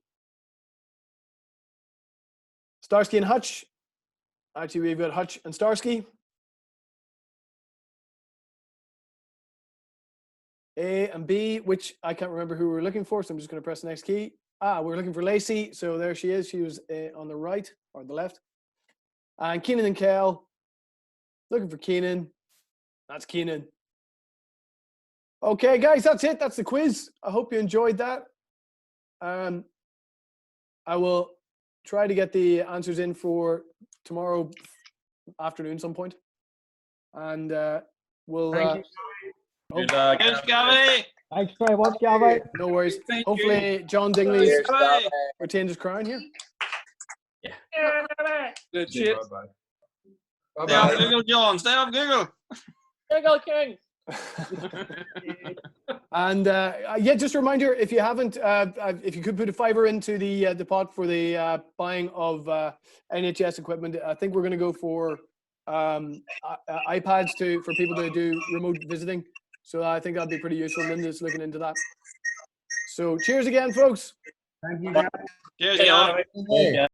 Starsky and Hutch. Actually, we've got Hutch and Starsky. A and B, which I can't remember who we were looking for, so I'm just going to press the next key. We're looking for Lacey, so there she is. She was on the right or the left. And Keenan and Kel, looking for Keenan. That's Keenan. Okay, guys, that's it. That's the quiz. I hope you enjoyed that. I will try to get the answers in for tomorrow afternoon some point. And we'll... Thank you. Good luck. Thanks, Gabby. Thanks very much, Gabby. No worries. Thank Hopefully, you. John Dingley Cheers, Gabby. retains his crown here. Good shit. Bye-bye. Stay off Google, John. Stay off Google. Google King. And yeah, just a reminder, if you haven't, if you could put a $5 into the pot for the buying of NHS equipment. I think we're going to go for iPads for people to do remote visiting. So I think that'd be pretty useful. Linda's looking into that. So cheers again, folks. Thank you, guys. Cheers, Gabby. Hey.